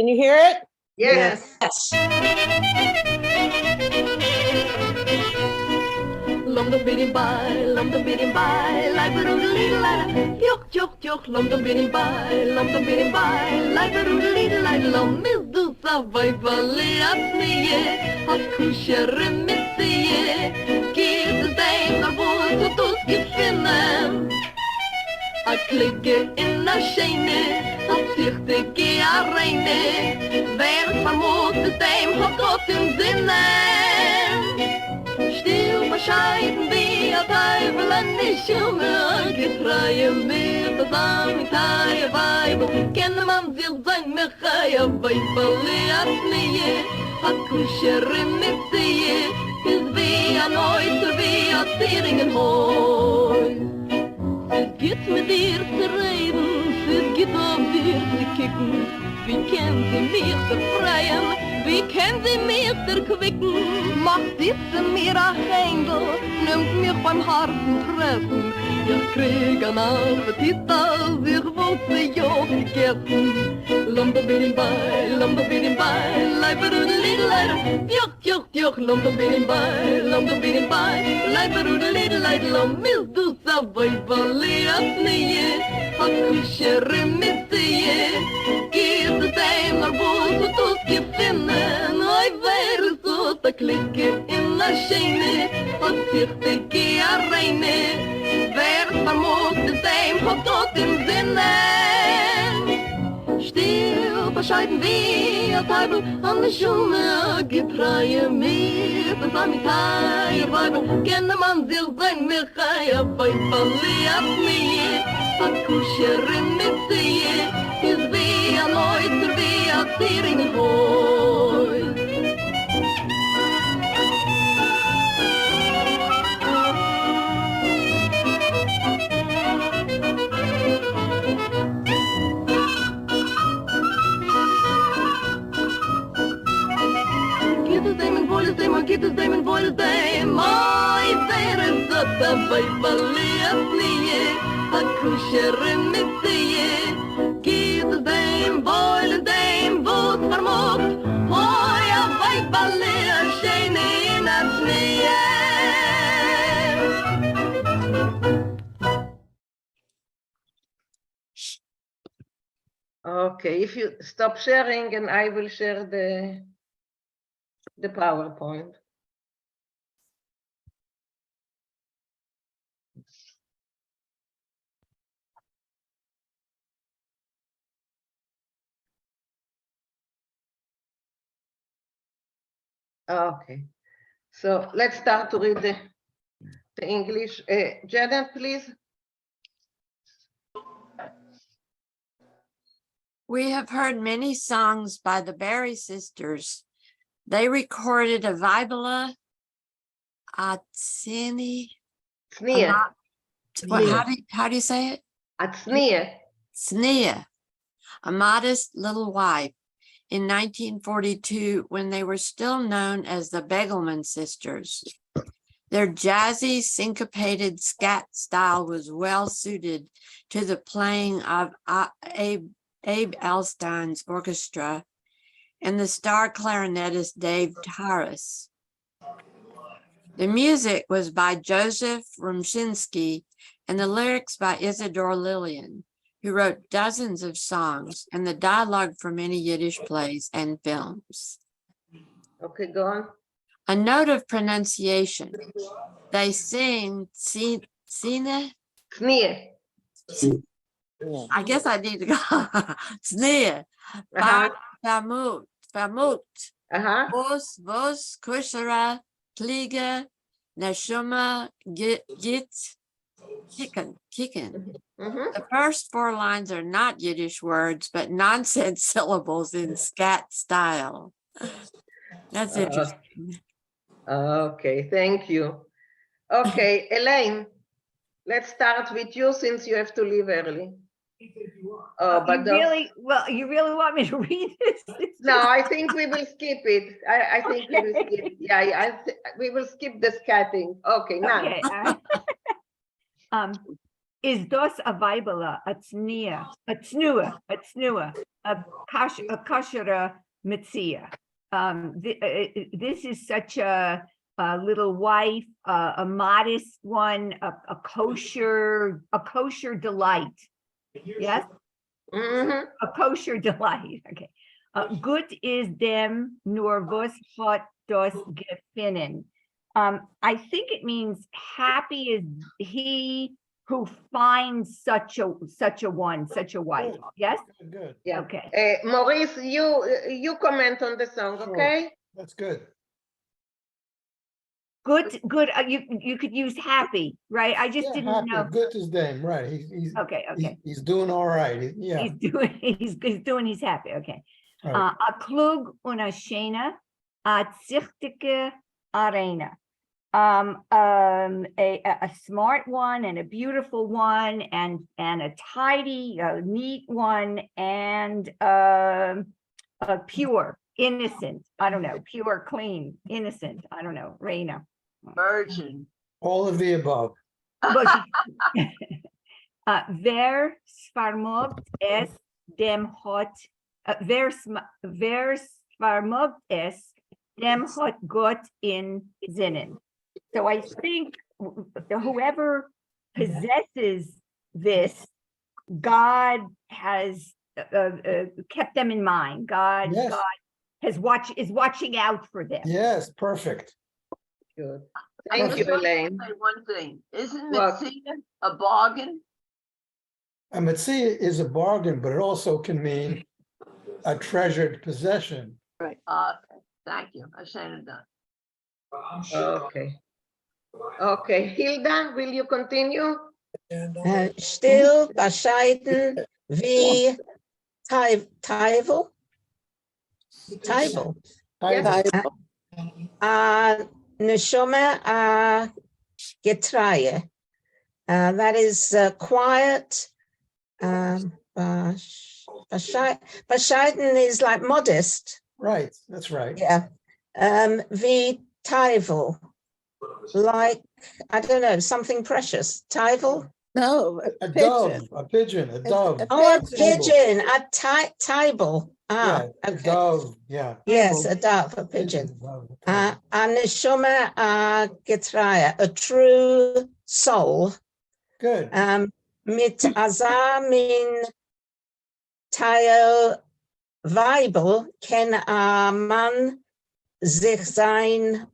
Can you hear it? Yes. Lom dum bidim bye, like a doodly lad. Yok, yok, yok, lom dum bidim bye, like a doodly lad. Lom is do sa vibali at me, at kusher missie. Give the day the voice to skiffen. A klikke in a shane, a zichtige a reine. Wer vermut de dem hat Gott im Sinne. Still bescheiden wie a Teufel an die Schuhe. Getreue mit a Samitei a Weibel. Kenne man sich sein Mechai a Weibeli a Znie. A Kusher mit Sie is wie a Neuter wie a Zieringenhoi. Es geht mit dir zu reden, es geht auf dir zu kicken. Wie können sie mich befreien, wie können sie mich verquicken? Macht diese mir ein Händel, nimmt mich beim harten Treffen. Ich krieg an Appetit, als ich wollte ja gegessen. Lumba bidim bye, leiberudelideleid. Joch, joch, joch, lumba bidim bye, leiberudelideleid. Lum is du sa vaibali at nie, a kusher missie. Give the same naar boven tot je vinden. Oi, weer zo te klikken in de schene, wat zich de keer reine. Wer vermocht de same hat tot im Sinne. Still bescheiden wie a Teufel an der Schuhe. Getreue mit a Samitei a Weibel. Kenne man sich sein Mechai a Weibeli at nie. A Kusher mit Sie is wie a Neuter wie a Zieringenhoi. Get his name and boy his name. Oi, there is the Weibeli at nie. A Kusher mit Sie. Get his name, boy his name, wo's vermocht. Oi, a Weibeli a schöne in at nie. Okay, if you stop sharing and I will share the PowerPoint. Okay, so let's start to read the English. Janet, please. We have heard many songs by the Berry sisters. They recorded a Vibula Atsini. Sneer. How do you say it? At Sneer. Sneer, a modest little wife, in 1942 when they were still known as the Begelman sisters. Their jazzy, syncopated scat style was well suited to the playing of Abe Alstein's orchestra and the star clarinetist Dave Taras. The music was by Joseph Rumshinsky and the lyrics by Isidore Lillian, who wrote dozens of songs and the dialogue for many Yiddish plays and films. Okay, go on. A note of pronunciation. They sing Sine. Sneer. I guess I need to go. Sneer. Vermut. Vos, Kushera, Kliege, Neshuma, Git, Kicken. The first four lines are not Yiddish words, but nonsense syllables in scat style. That's interesting. Okay, thank you. Okay, Elaine, let's start with you since you have to leave early. But you really want me to read this? no, I think we will skip it. I think we will skip. Yeah, we will skip the scatting. Okay, now. Okay. Is das a Weibele, a Tznia, a Tznua, a Kashera Mitzia? This is such a little wife, a modest one, a kosher delight. Yes, Mhm. a kosher delight. Okay. Gut is dem nur was hat das gefunden. I think it means happy is he who finds such a wife. Yes. Good. Yeah. Okay. Maurice, you comment on the song, Sure. okay? That's good. Good. You could use happy, right? I just Yeah, didn't happy. know. Good is name, right? Okay. He's doing all right. Yeah. He's happy. Okay. Right. A klug und a schöne, a zichtige arena. A smart one and a beautiful one and a tidy, neat one and a pure, innocent. I don't know, pure, clean, innocent. I don't know, Reina. Virgin. All of the above. Wer vermogt es dem hat, wer vermogt es dem hat Gott in Sinnen. So I think whoever possesses this, God has kept them in mind. God Yes. is watching out for them. Yes, perfect. Good. Thank you, Elaine. Say one thing. Isn't What? Mitzia a bargain? A mitzvah is a bargain, but it also can mean a treasured possession. Right. Thank you. I shouldn't have done. Okay. Okay, Hilda, will you continue? Still, bescheiden, wie Teivel. Yes. Neshoma Getreie. That is quiet. Bescheiden is like modest. Right, that's right. Yeah. Wie Teivel. Like, I don't know, something precious. Teivel? No, A dove, a pigeon, a dove. Oh, a Pigeon. pigeon, a table. Yeah, a Okay. dove, yeah. Yes, a dove, a pigeon. Dove, A neshama getraya, a true soul. Good. Mit azamin tayo Weibel ken a man sich sein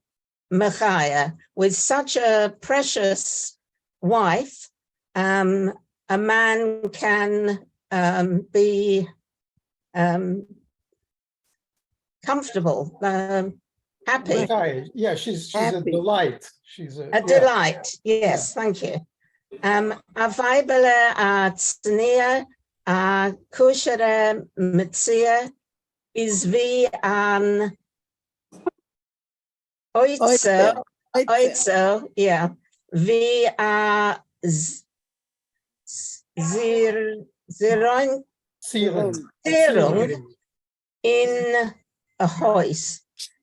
mechaya. With such a precious wife, a man can be comfortable, happy, Okay, yeah, she's a Happy. delight. She's a delight. Yes, thank you. A Weibele tznia kushere mitzia is wie an oitzer, yeah, wie a zerung Sealing. in a house.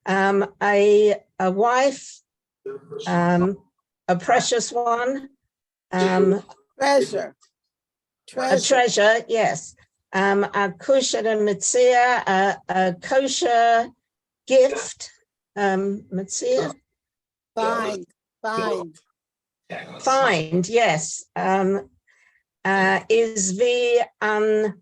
A wife, a precious one, Treasure. a treasure, yes. A kosher mitzia, a kosher gift, mitzia, find, yes. Is wie an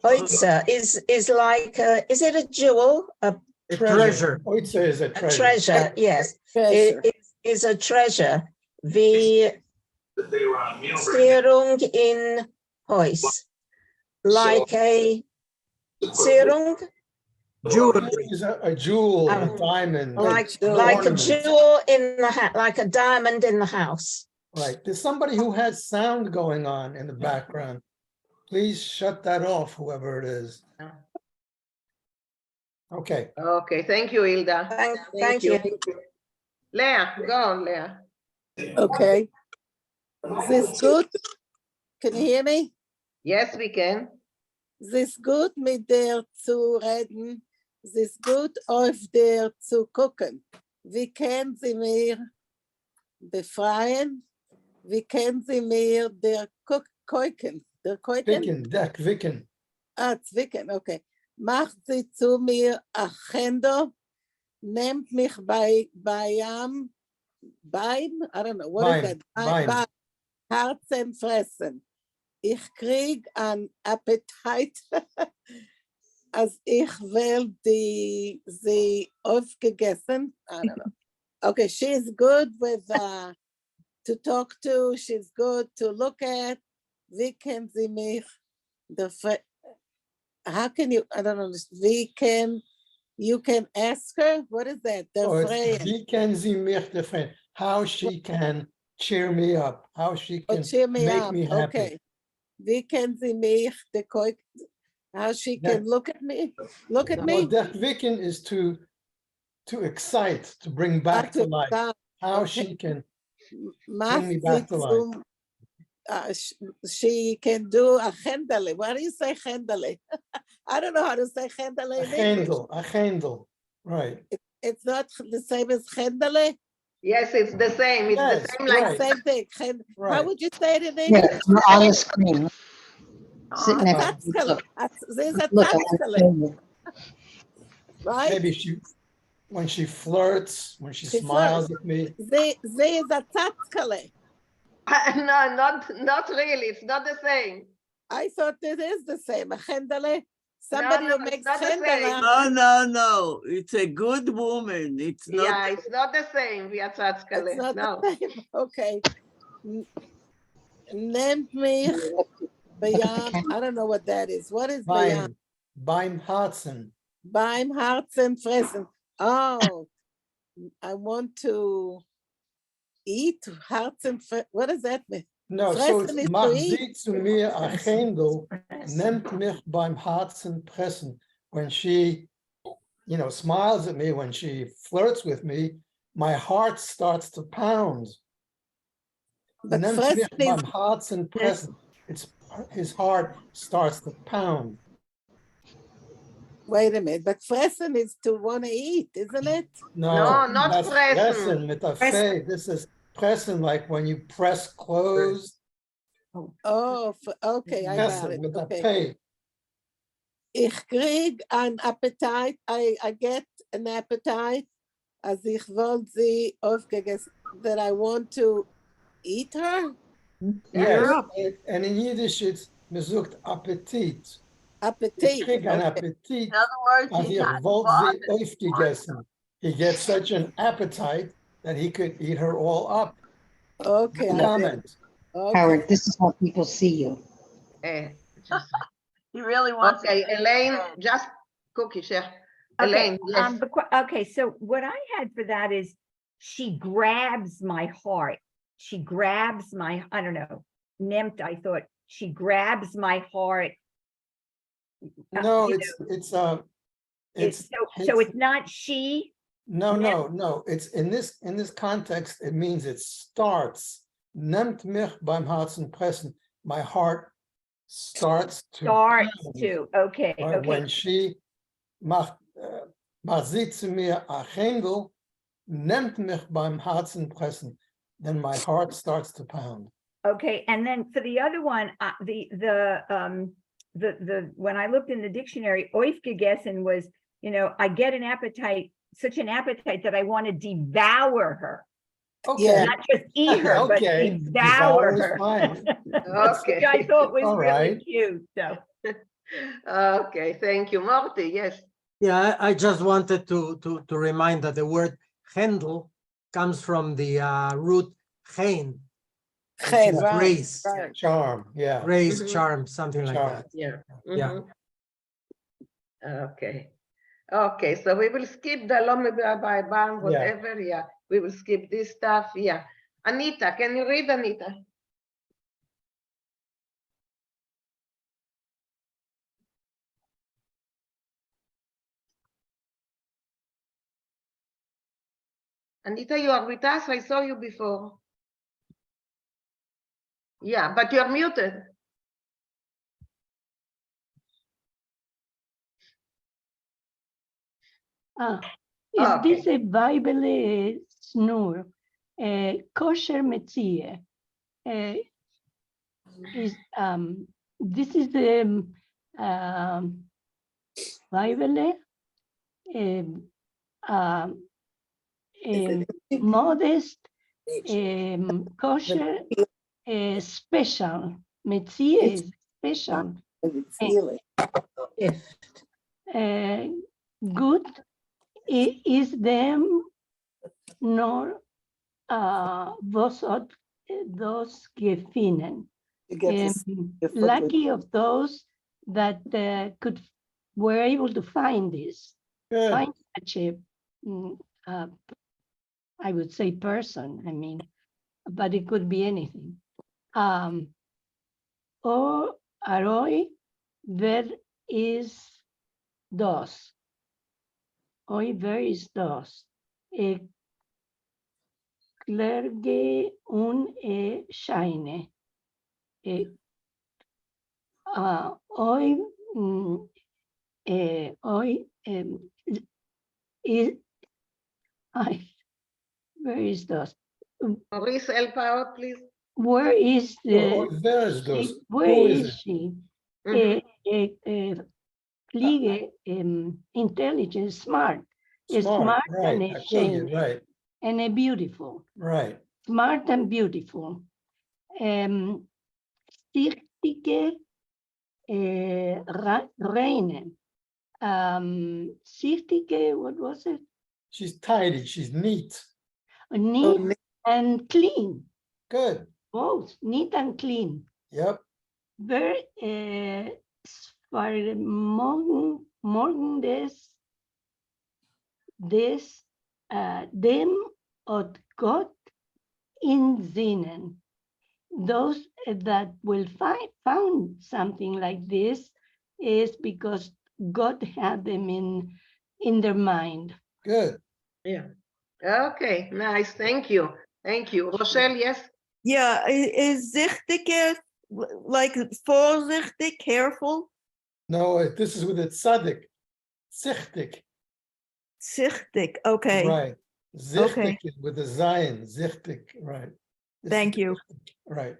oitzer, is like, is it a jewel? A Treasure. Oitzer is a treasure. treasure, yes. Treasure. It is a treasure. Wie Zierung in Huis, like a Zierung, Is a jewel, a diamond. like a ornament. jewel in the hat, like a diamond in the house. Right, there's somebody who has sound going on in the background. Please shut that off, whoever it is. Okay, Okay, thank you, Hilda. Thank you. Leah, go on, Leah. Okay. This good? Can you hear me? Yes, we can. This good mit der zu reden. This good auf der zu gucken. Wie können Sie mir befreien? wie kennen Sie mir der Keuken? Der Keuken? Vicken, deck, Vicken. Ah, Zwicken, okay. Macht sie zu mir Achendo, nehmt mich beim, I don't know, what is that? Beim. Herzen fressen. Ich krieg an Appetit, als ich will sie aufgegessen. I don't know. Okay, she's good with to talk to, she's good to look at. Wie kann sie mich, how can you, I don't understand, you can ask her, what is that? Oh, it's Friend. wie kann sie mich defend? How she can cheer me up, how she Oh, can cheer me make up, me happy. okay. Wie kann sie mich, how she That- can look at me, Well, deck Vicken is to excite, to bring back to life. How okay. she can Macht bring me back to sie life. zum, she can do a chendele. What do you say chendele? I don't know how to say chendele in English. A chendel, right. It's not the same as chendele. Yes, it's the same. It's Yes, the same like right. Same thing. How Right. would you say it in Yeah, English? you're on the screen. Sit A next to tatskele. There's a Look, I want to tatskele, show you. right? Maybe when she flirts, when she She smiles flirts. at me. There is a tatskele. no, not really. It's not the same. I thought it is the same. A chendele. Somebody no, who it's makes not the same. chendele. No. It's a good woman. It's not. Yeah, it's not the same. It's Viatzatzkele. not No. the same. Okay. Nehmt mich Bayam. I don't know what that is. What is Bayam? Beim Herzen. Beim Herzen fressen. Oh, I want to eat Herzen. What does that mean? No, so Fressen it's is to mach eat. sie zu mir a Chendel, nimmt mich beim Herzen pressen. When she, smiles at me, when she flirts with me, my heart starts to pound. But Nimmt mich fressen is, beim Herzen pressen. His heart starts to pound. wait a minute, but fressen is to want to eat, isn't it? No, not that's pressen. mit a fe. This is pressen, like when you press clothes. Oh, okay, I got Pressen it. mit a Okay. pay. Ich krieg an Appetit. I get an appetite. As ich will sie aufgegessen. That I want to eat her. Yes, and in Yiddish it's man sucht Appetit. Appetit. Ich krieg ein Okay. Appetit, In other words, als he's ich not wollte sie bothered. aufgegessen. He gets such an appetite that he could eat her all up. Okay. I get it. Comment. Okay. Howard, this is how people see you. Just, He really wants. okay, to- Elaine, just cookie, share. Okay, Elaine, yes. okay, so what I had for that is she grabs my heart. She grabs my, I don't know, Nemt, I thought she grabs my heart. No, you it's so it's not she. no. It's in this context, it means it starts. Nimmt mich beim Herzen pressen. My heart starts to Starts pound. to, okay, Right, okay. when she macht sie zu mir a Chendel, nimmt mich beim Herzen pressen, then my heart starts to pound. Okay, and then for the other one, the when I looked in the dictionary, aufgegessen was, I get an appetite, such an appetite that I want to devour her. Okay. Not just eat her, Okay, but devour is her. fine. Okay. Which I thought was All really right. cute, so. Okay, thank you. Morty, yes. Yeah, I just wanted to remind that the word Händel comes from the root Hein, Chen, right, grace, right. Charm, yeah. grace, Mhm. charm, something like Charm. that. Yeah. Yeah. Mhm. Okay, so we will skip the Lome by Bam, whatever. Yeah, we will skip this stuff. Yeah. Anita, can you read, Anita? Anita, you are with us. I saw you before. Yeah, but you're muted. Is Okay. this a Bible snore? Kosher Metzia. is this is the Bible, modest, kosher, special. Metzia is special. Good is them nor was hat dos gefunden. Lucky of those that were able to find this, Good. find such a, I would say person, I mean, but it could be anything. O aroi, ver is dos. Oi, ver is dos. Klerge un scheine. Hoy, hoy, where is those? Maurice, help out, please. Where is Oh, the? there's those. Where Who is is it? she? Mhm. Fliege, intelligent, smart. Smart, right. And a I told shame. you, right, And a beautiful. right. Smart and beautiful. Stichtige, reine. Sichtige, what was it? She's tidy, she's neat. Neat and clean. Good. Both neat and clean. Yep. Very morgen des dem od Gott in Sinnen. Those that will found something like this is because God had them in their mind. Good. Yeah. Okay, nice. Thank you. Thank you. Rochelle, yes? Yeah, is sichtige like vorsichtig, careful? No, this is with a tzaddik. Sichtig. Sichtig, okay. Right. Zichtig is with a Zion. Zichtig, right. This Thank is you. zichtig, right.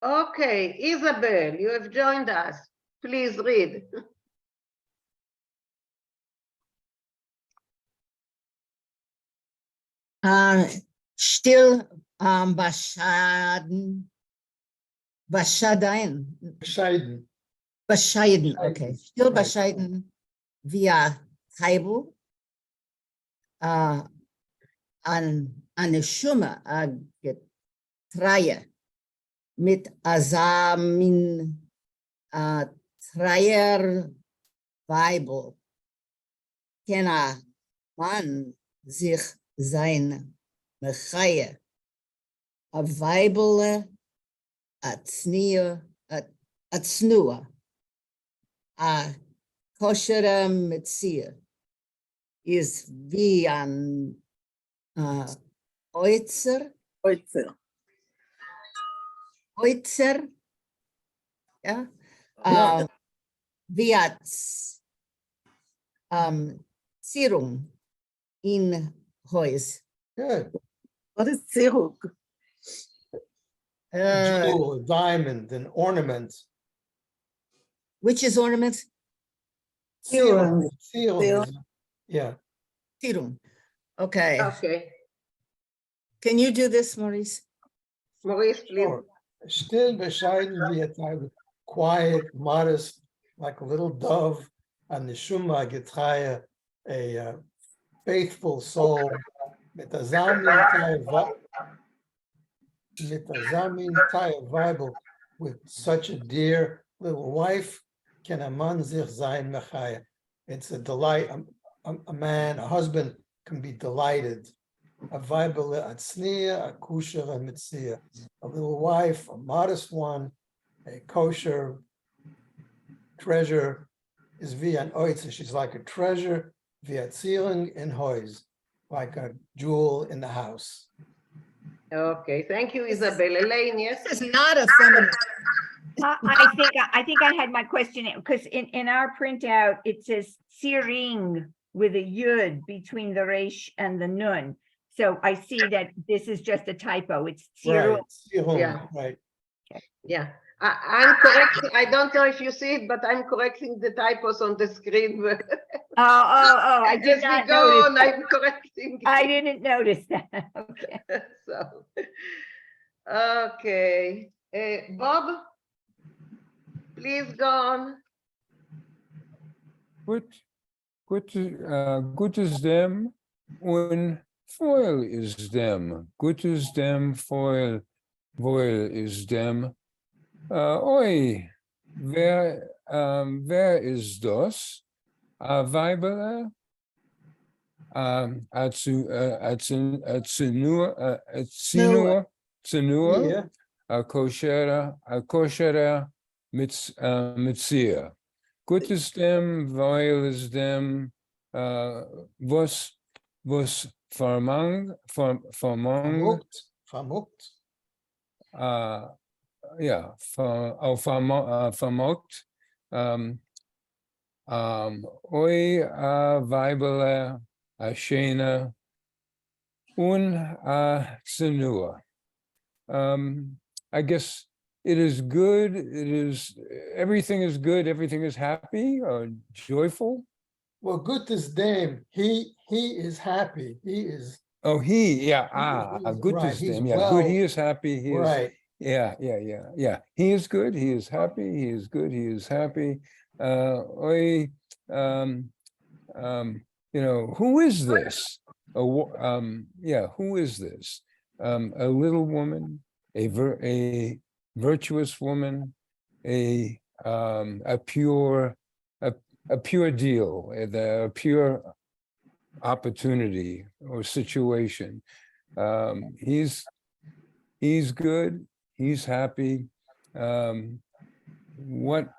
Okay, Isabel, you have joined us. Please read. Still bescheiden. Bescheiden, okay. Still right. bescheiden via Table. An eine Schumme, a Getreie mit Asamin Treier Weibel. Kenna man sich sein Mechaie. A Weibele, a Tsnua, a Koshere Metzia is wie an Oitzer, ja, wie a Zierung in Heus. Good. What is zirug? A jewel, a diamond, an ornament. Which is ornament? Zierung. Zierung. Is- Yeah. Zierung. Okay. Okay. Can you do this, Maurice? Maurice, please. Sure. Still bescheiden wie a type, quiet, modest, like a little dove, and the Shuma Getreie, a faithful soul, mit a Zamin Taya Bible, with such a dear little wife, can a man sich sein mechaya. It's a delight, a man, a husband can be delighted. A Bible, a tzniya, a kusher, a mitzia. A little wife, a modest one, a kosher treasure is via an oitzer. She's like a treasure via tzieling in hoys, like a jewel in the house. Okay, thank you, Isabel. Elaine, yes? This is not a feminine. I think I had my question because in our printout, it says Tsiring with a yud between the resh and the nun. So I see that this is just a typo. It's Right, Tirun. Yeah. right. Yeah, I'm correcting. I don't know if you see it, but I'm correcting the typos on the screen. I As did we not go notice. on, that. I'm correcting. I didn't notice that. Okay. So, okay, Bob, please go on. Gut ist dem und Foil ist dem. Gut ist dem, Foil ist dem. Oi, wer ist das? Weibele? Zinur, koshera, mitzia. Gut ist dem, weil es dem, was vermangt, Vermuckt. ja, vermogt, oi, weibele, schöne, und zinur. I guess it is good. It is, everything is good. Everything is happy or joyful. Well, gut is dem. He is happy. He is Oh, yeah. he's Good right, is he's them. Yeah, well- good. He is happy. He is. right. Yeah. He is good. He is happy. He is good. He is happy. Oi, who is this? Who is this? A little woman, a virtuous woman, a pure deal, a pure opportunity or situation. He's good. He's happy. What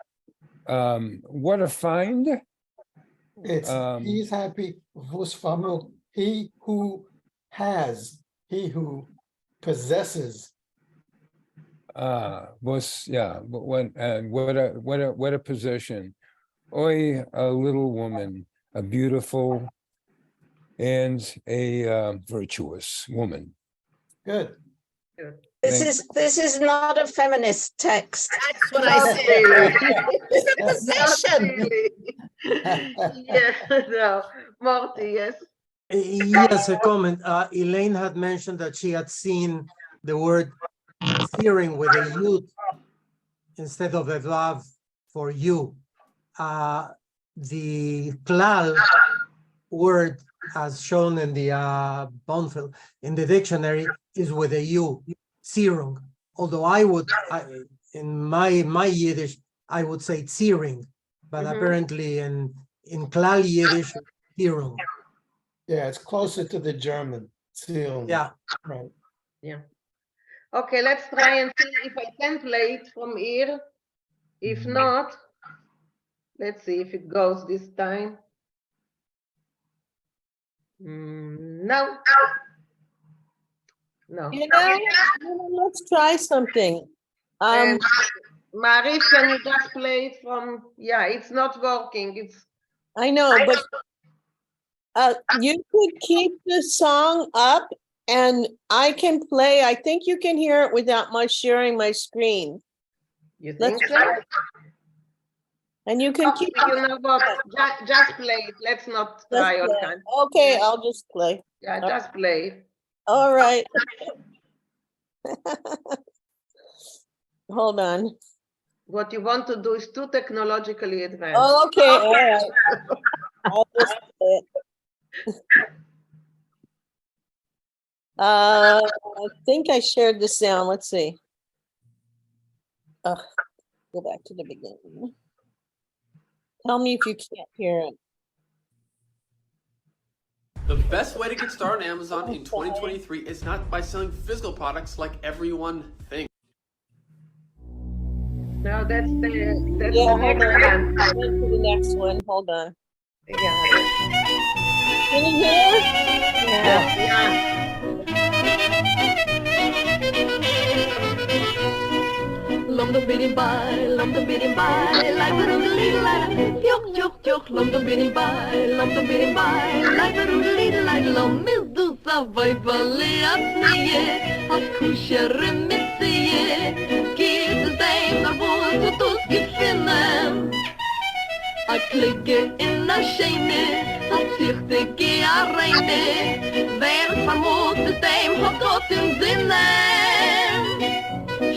a find. It's he's happy. Was vermuckt. He who has. He who possesses. But what a possession. Oi, a little woman, a beautiful and a virtuous woman. Good. This is not a feminist text. That's what I said. It's a possession. Yeah, no, Morty, yes. Yes, a comment. Elaine had mentioned that she had seen the word searing with a yud instead of a vav for you. The klal word, as shown in the Bonfil in the dictionary, is with a u, searing. Although in my Yiddish, I would say searing, but apparently in klal Yiddish, searing. Yeah, it's closer to the German. Seal. Yeah. Right. Yeah. Okay, let's try and see if I can play it from here. If not, let's see if it goes this time. No. No. Let's try something. Marie, can you just play it from? Yeah, it's not working. It's. I know, but you could keep the song up and I can play. I think you can hear it without my sharing my screen. You think so? And you can keep. You know what? Just play it. Let's not try all time. Okay, I'll just play. Yeah, just play it. All right. Hold on. What you want to do is too technologically advanced. Oh, okay. All right. I'll just play it. I think I shared the sound. Let's see. Go back to the beginning. Tell me if you can't hear it. The best way to get started on Amazon in 2023 is not by selling physical products like everyone thinks. No, that's the next hold one. on. Go to the next one. Hold on. Yeah. Can you hear? Yeah. lom the bidding by, lom the bidding by, like a little light, yok, lom the bidding by, lom the bidding by, like a little light, lom is do savai valley at me, at kusher missy, get the same, the bones to skip finnen. I klikke in a shame, I zicht ik a reine, wer vermoed de stem hat Gott im Sinne.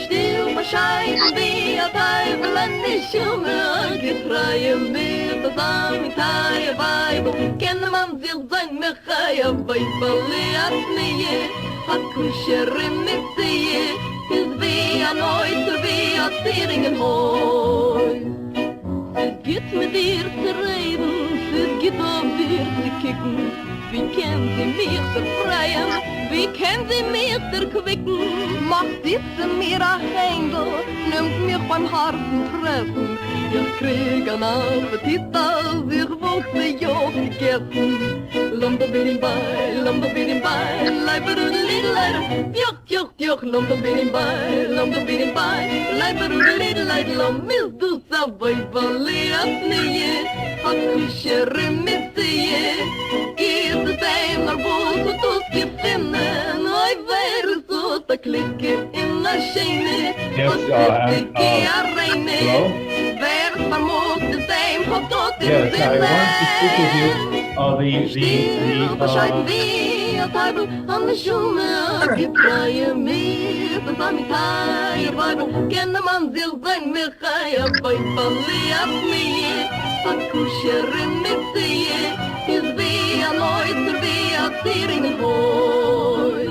Stil bescheiden wie a Teufel an die Schumme, getreue mit der Samitei Weibel, kenne man sich sein Mechai, Weibel at nie, hat Kusher mit sie, ist wie a Neuter, wie a Zieringenhoi. Es geht mit dir zu reden, es geht auf dir zu kicken. Wie können sie mich befreien, wie können sie mich erquicken? Macht diese mir ein Händel, nimmt mich beim Herzen treffen. Ich krieg an Appetit, als ich wollte ja gegessen. Lomba bidding by, leiber und little lighter. Joch, lomba bidding by, leiber und little lighter. Lom is du savai valley at nie, hat kusher missie. Is the same, naar boven tot je vinden. Oi, wer zo te klikken in a shame. Wat zit ik a reine. Wer vermoed de same, hat tot in zinnen. Stil bescheiden wie a Teufel an der Schumme, getreue mit der Samitei Weibel, kenne man sich sein Mechai, Weibel at mir, hat Kusher mit sie, ist wie a Neuter, wie a Zieringenhoi.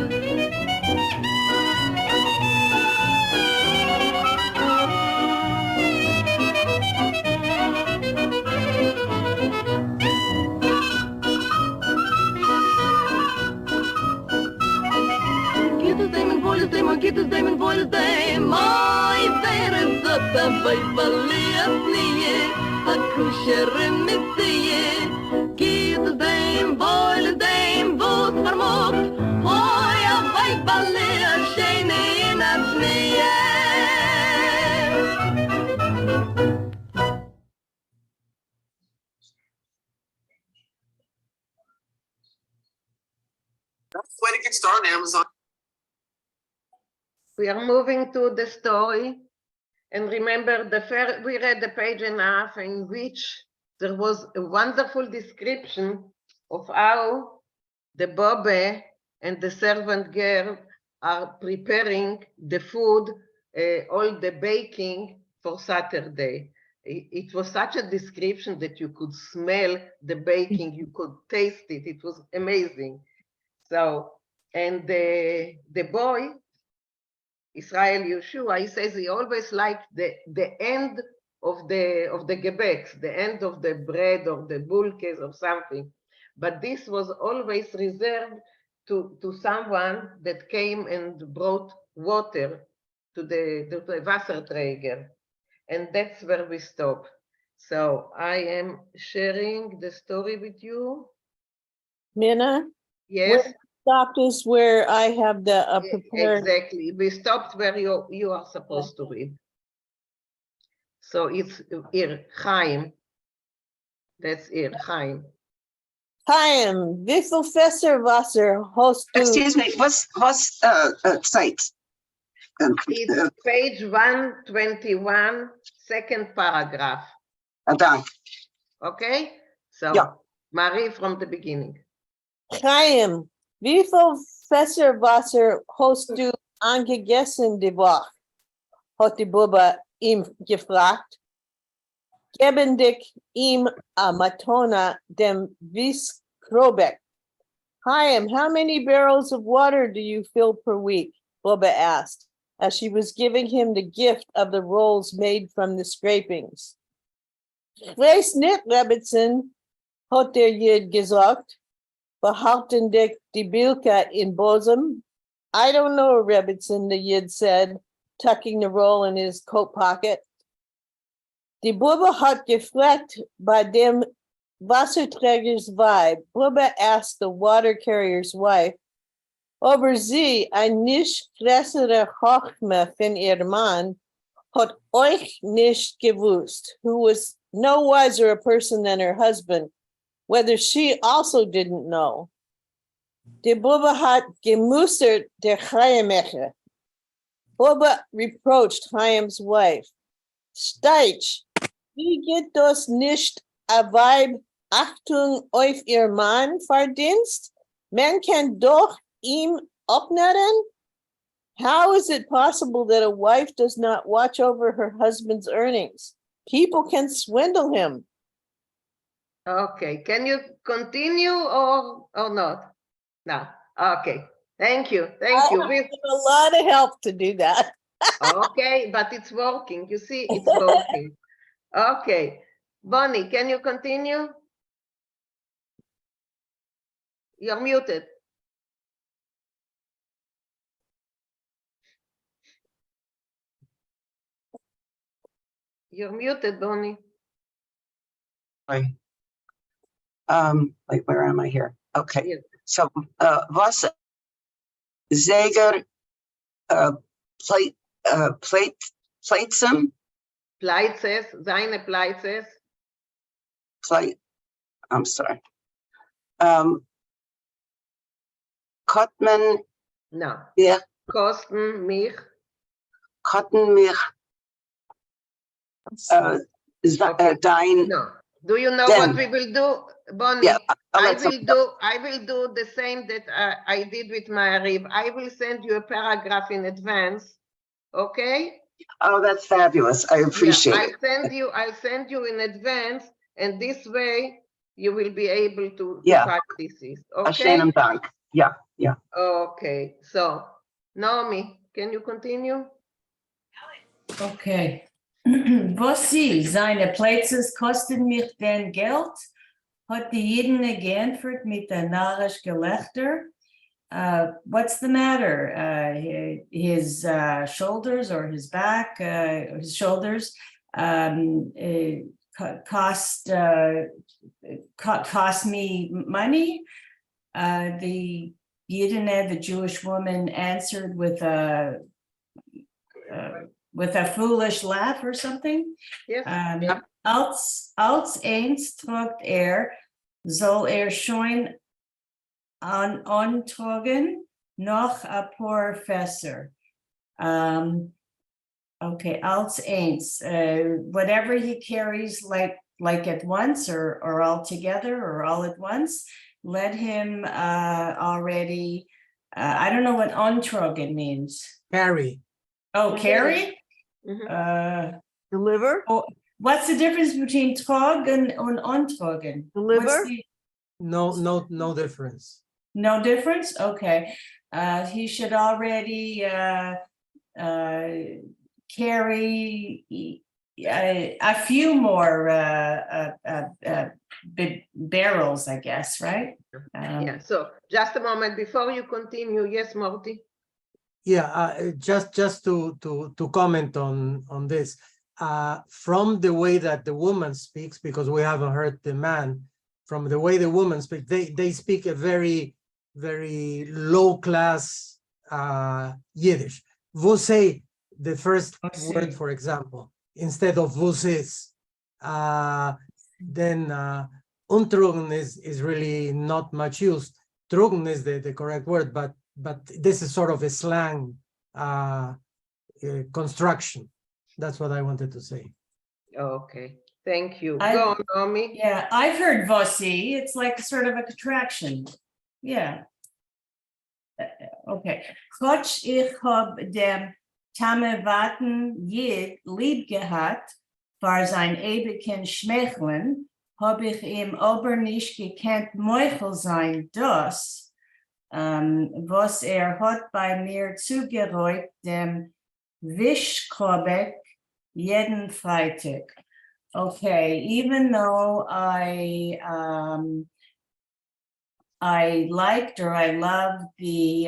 Get his name and boy his name. My favorite is the Weibeli at nie, a kusher missy. Get his name, boy his name, both vermocht. Hoi a Weibeli a shane at nie. That's the way to get started on Amazon. We are moving to the story. And remember, we read the page and a half in which there was a wonderful description of how the Bobbe and the servant girl are preparing the food, all the baking for Saturday. It was such a description that you could smell the baking, you could taste it. It was amazing. So, and the boy, Israel Yeshua, he says he always liked the end of the gebeks, the end of the bread or the bulkes or something. But this was always reserved to someone that came and brought water to the Wasserträger. And that's where we stop. So I am sharing the story with you. Minna? Yes. Stopped is where I have the prepared. Exactly. We stopped where you are supposed to read. So it's Ir Chaim. That's Ir Chaim. Chaim, Vinkl Fesser Wasser host. Excuse me, what's site? It's page 121, second paragraph. Dank. Okay? So yeah. Marie from the beginning. Chaim, Vinkl Fesser Wasser hast du angegessen die Woche? Hat die Bubba ihm gefragt. Geben dich ihm a Matona dem Viskrobek. Chaim, how many barrels of water do you fill per week? Bubba asked, as she was giving him the gift of the rolls made from the scrapings. Weiß nicht, Rebbitzin, hat der Yid gesagt, behalten dich die Bilka in Bosom. I don't know, Rebbitzin, the Yid said, tucking the roll in his coat pocket. Die Bubba hat gefragt bei dem Wasserträger's Weib. Bubba asked the water carrier's wife, ob sie ein nicht größere Hochme von ihrem Mann hat euch nicht gewusst, who was no wiser a person than her husband, whether she also didn't know. Die Bubbe hat gemustert der Chayemeche. Bubbe reproached Chaim's wife. Steitsch, wie geht das nicht a Weib Achtung auf ihr Mann verdienst? Man kann doch ihm abnetten? How is it possible that a wife does not watch over her husband's earnings? People can swindle him. Okay, can you continue or not? No, okay, thank you, thank you. I have a lot of help to do that. Okay, but it's working, you see, it's working. Okay, Bonnie, can you continue? You're muted. You're muted, Bonnie. Sorry. Wait, where am I here? Okay, Yes. so, was zeker, platesum, Pleitzes, seine Pleitzes. I'm sorry. Kotman, No. ja, Kosten mich. kotten mich, dein, No. Do you know Them. what we will do, Bonnie? Yeah, I'll I let some- will do the same that I did with Ma'ariv. I will send you a paragraph in advance. Okay? oh, that's fabulous. I appreciate Yeah, it. I'll send you in advance, and this way you will be able to Yeah. practice this. Ashen Okay? and Dank. Yeah, yeah. Okay. So, Naomi, can you continue? Okay. Was sie, seine Plätze kosten mich denn Geld? Hat die Jidene geantwortet mit der narrisch Gelächter? What's the matter? His shoulders or his back, his shoulders cost me money. The Yidene, the Jewish woman, answered with a foolish laugh or something. Yes. Als eens tragt soll schon antragen noch a professor. Okay, als eens, whatever he carries like at once or all together or all at once, let him already, I don't know what antragen means. Carry. Oh, carry? Deliver? Oh, what's the difference between trog and antragen? Deliver? No difference. No difference? Okay. He should already carry a few more barrels, I guess, right? Yeah, so just a moment before you continue. Yes, Morty. Yeah, just to comment on this, from the way that the woman speaks, because we haven't heard the man, from the way the woman speak, they speak a very low class Yiddish. Você, the first word, for example, instead of vocês, then untrugen is really not much used. Trugen is the correct word, but this is sort of a slang construction. That's what I wanted to say. Okay, thank you. I- Go on, Naomi. Yeah, I've heard vosi. It's like sort of a contraction. Yeah. Okay. Gott, ich hab dem Tamewaten Jid lieb gehabt, war sein ewigen Schmächeln, hab ich ihm aber nicht gekannt Meuchel sein, das, was hat bei mir zugeräumt, dem Wischkorbeck jeden Freitag. Okay, even though I liked or I loved the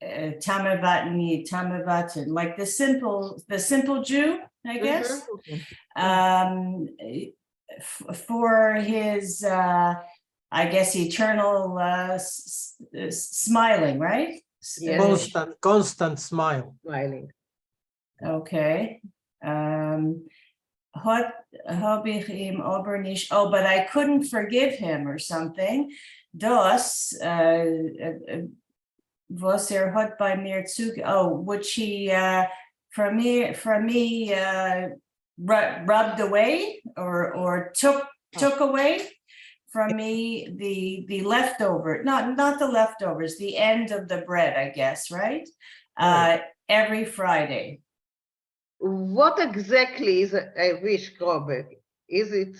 Tamavatin, like the simple Jew, I guess, for his, I guess, eternal smiling, right? Yes. Constant smile. Smiling. Okay. Hot habe ich ihm aber nicht. Oh, but I couldn't forgive him or something. Das, was hat bei mir which he from me rubbed away or took away from me the leftover, not the leftovers, the end of the bread, I guess, right? Every Friday. What exactly is a wish krobe? Is it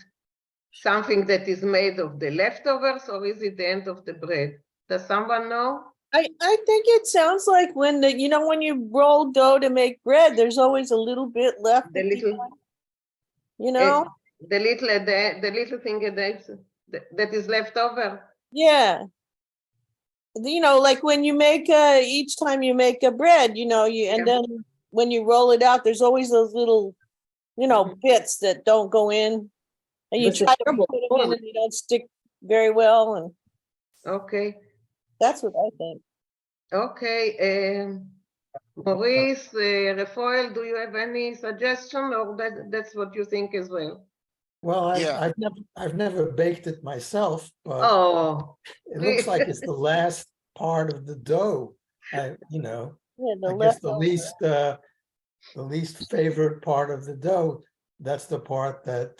something that is made of the leftovers, or is it the end of the bread? Does someone know? I think it sounds like when when you roll dough to make bread, there's always a little bit left. The little, the little thing that is left over. Yeah. Like when you make each time you make a bread, and then when you roll it out, there's always those little, bits that don't go in, and you try to put them in and they don't stick very well. And okay, that's what I think. Okay, Maurice, Rafael, do you have any suggestion, or that's what you think as well? Well, I've never baked it myself, but it looks like it's the last part of the dough. I guess the least favorite part of the dough. That's the part that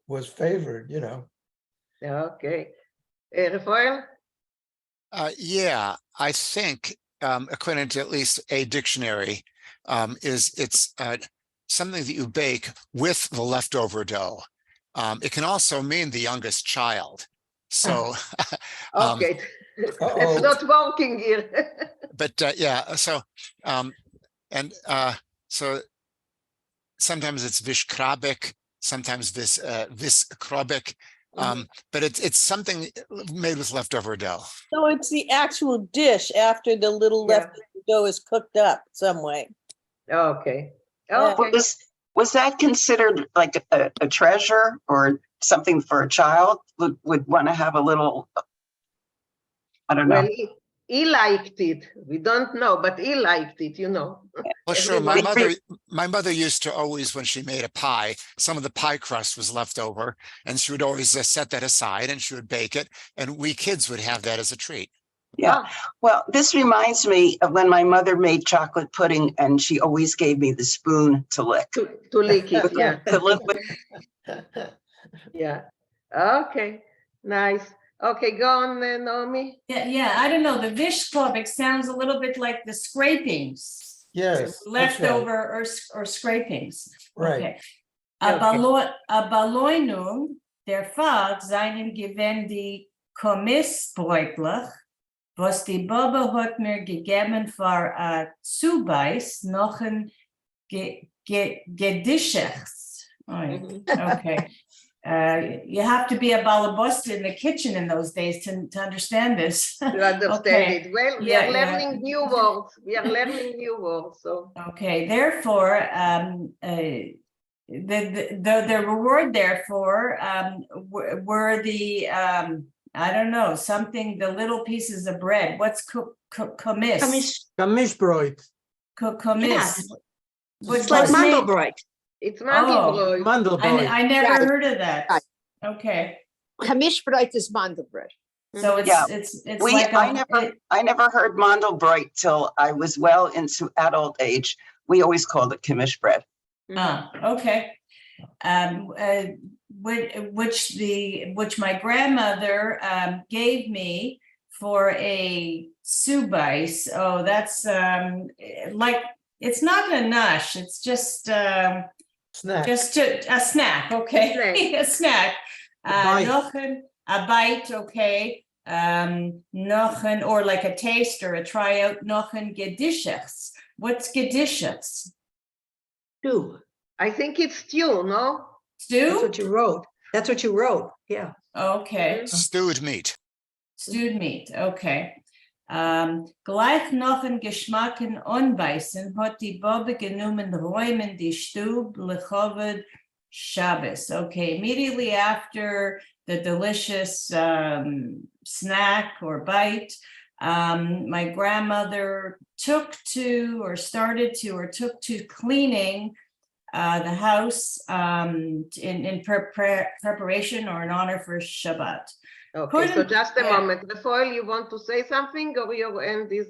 was favored. Okay, Rafael. Yeah, I think according to at least a dictionary, it's something that you bake with the leftover dough. It can also mean the youngest child. So, okay, it's not working here. But yeah, so so sometimes it's vishkrabik, sometimes viskrobik. But it's something made with leftover dough. So it's the actual dish after the little leftover dough is cooked up some way. Okay. Was that considered like a treasure or something for a child? Would want to have a little, I don't know. Well, he liked it. We don't know, but he liked it, Well, sure. My mother used to always, when she made a pie, some of the pie crust was left over, and she would always set that aside, and she would bake it, and we kids would have that as a treat. Yeah. Well, this reminds me of when my mother made chocolate pudding, and she always gave me the spoon to lick. To lick it, yeah. To lick with. Yeah. Okay. Nice. Okay, go on, Naomi. Yeah. I don't know. The vishkovik sounds a little bit like the scrapings. Yes. Leftover or scrapings. Right. Okay. A Baloinung, der Fall, seinen gewinn die Kommissbräutlich, was die Baba hat mir gegeben für a Zubeiß noch ein Gedisches. Okay. You have to be a balabosta in the kitchen in those days to understand this. To understand it. Well, we are learning new words. We are learning new words. So okay, therefore, the reward therefore were the I don't know, something, the little pieces of bread. What's komis? Kamishbroit. Komis. It's like mandelbrot. It's mandelbrot. Mandelbrot. I never heard of that. Right. Okay. Kamishbrot is mandelbrot. So it's like I never heard mandelbrot till I was well into adult age. We always called it Kamish bread. Okay. Which my grandmother gave me for a subais. Oh, that's like, it's not a nash, it's just Snack. just a snack, okay. A snack. Noch a bite, okay. Noch an, or like a taster, a tryout, noch ein gedishes. What's gedishes? Stew. I think it's stew, no? Stew? That's what you wrote. That's what you wrote. Yeah. Okay. Stewed meat. Stewed meat, okay. Gleich noch ein Geschmacken anbeißen hat die Bobbe genommen räumen die Stube lechoved Shabbos. Okay, immediately after the delicious snack or bite, My grandmother took to cleaning the house in preparation or in honor for Shabbat. Okay, so Couldn't- just a yeah. moment. Rafael, you want to say something or your hand is?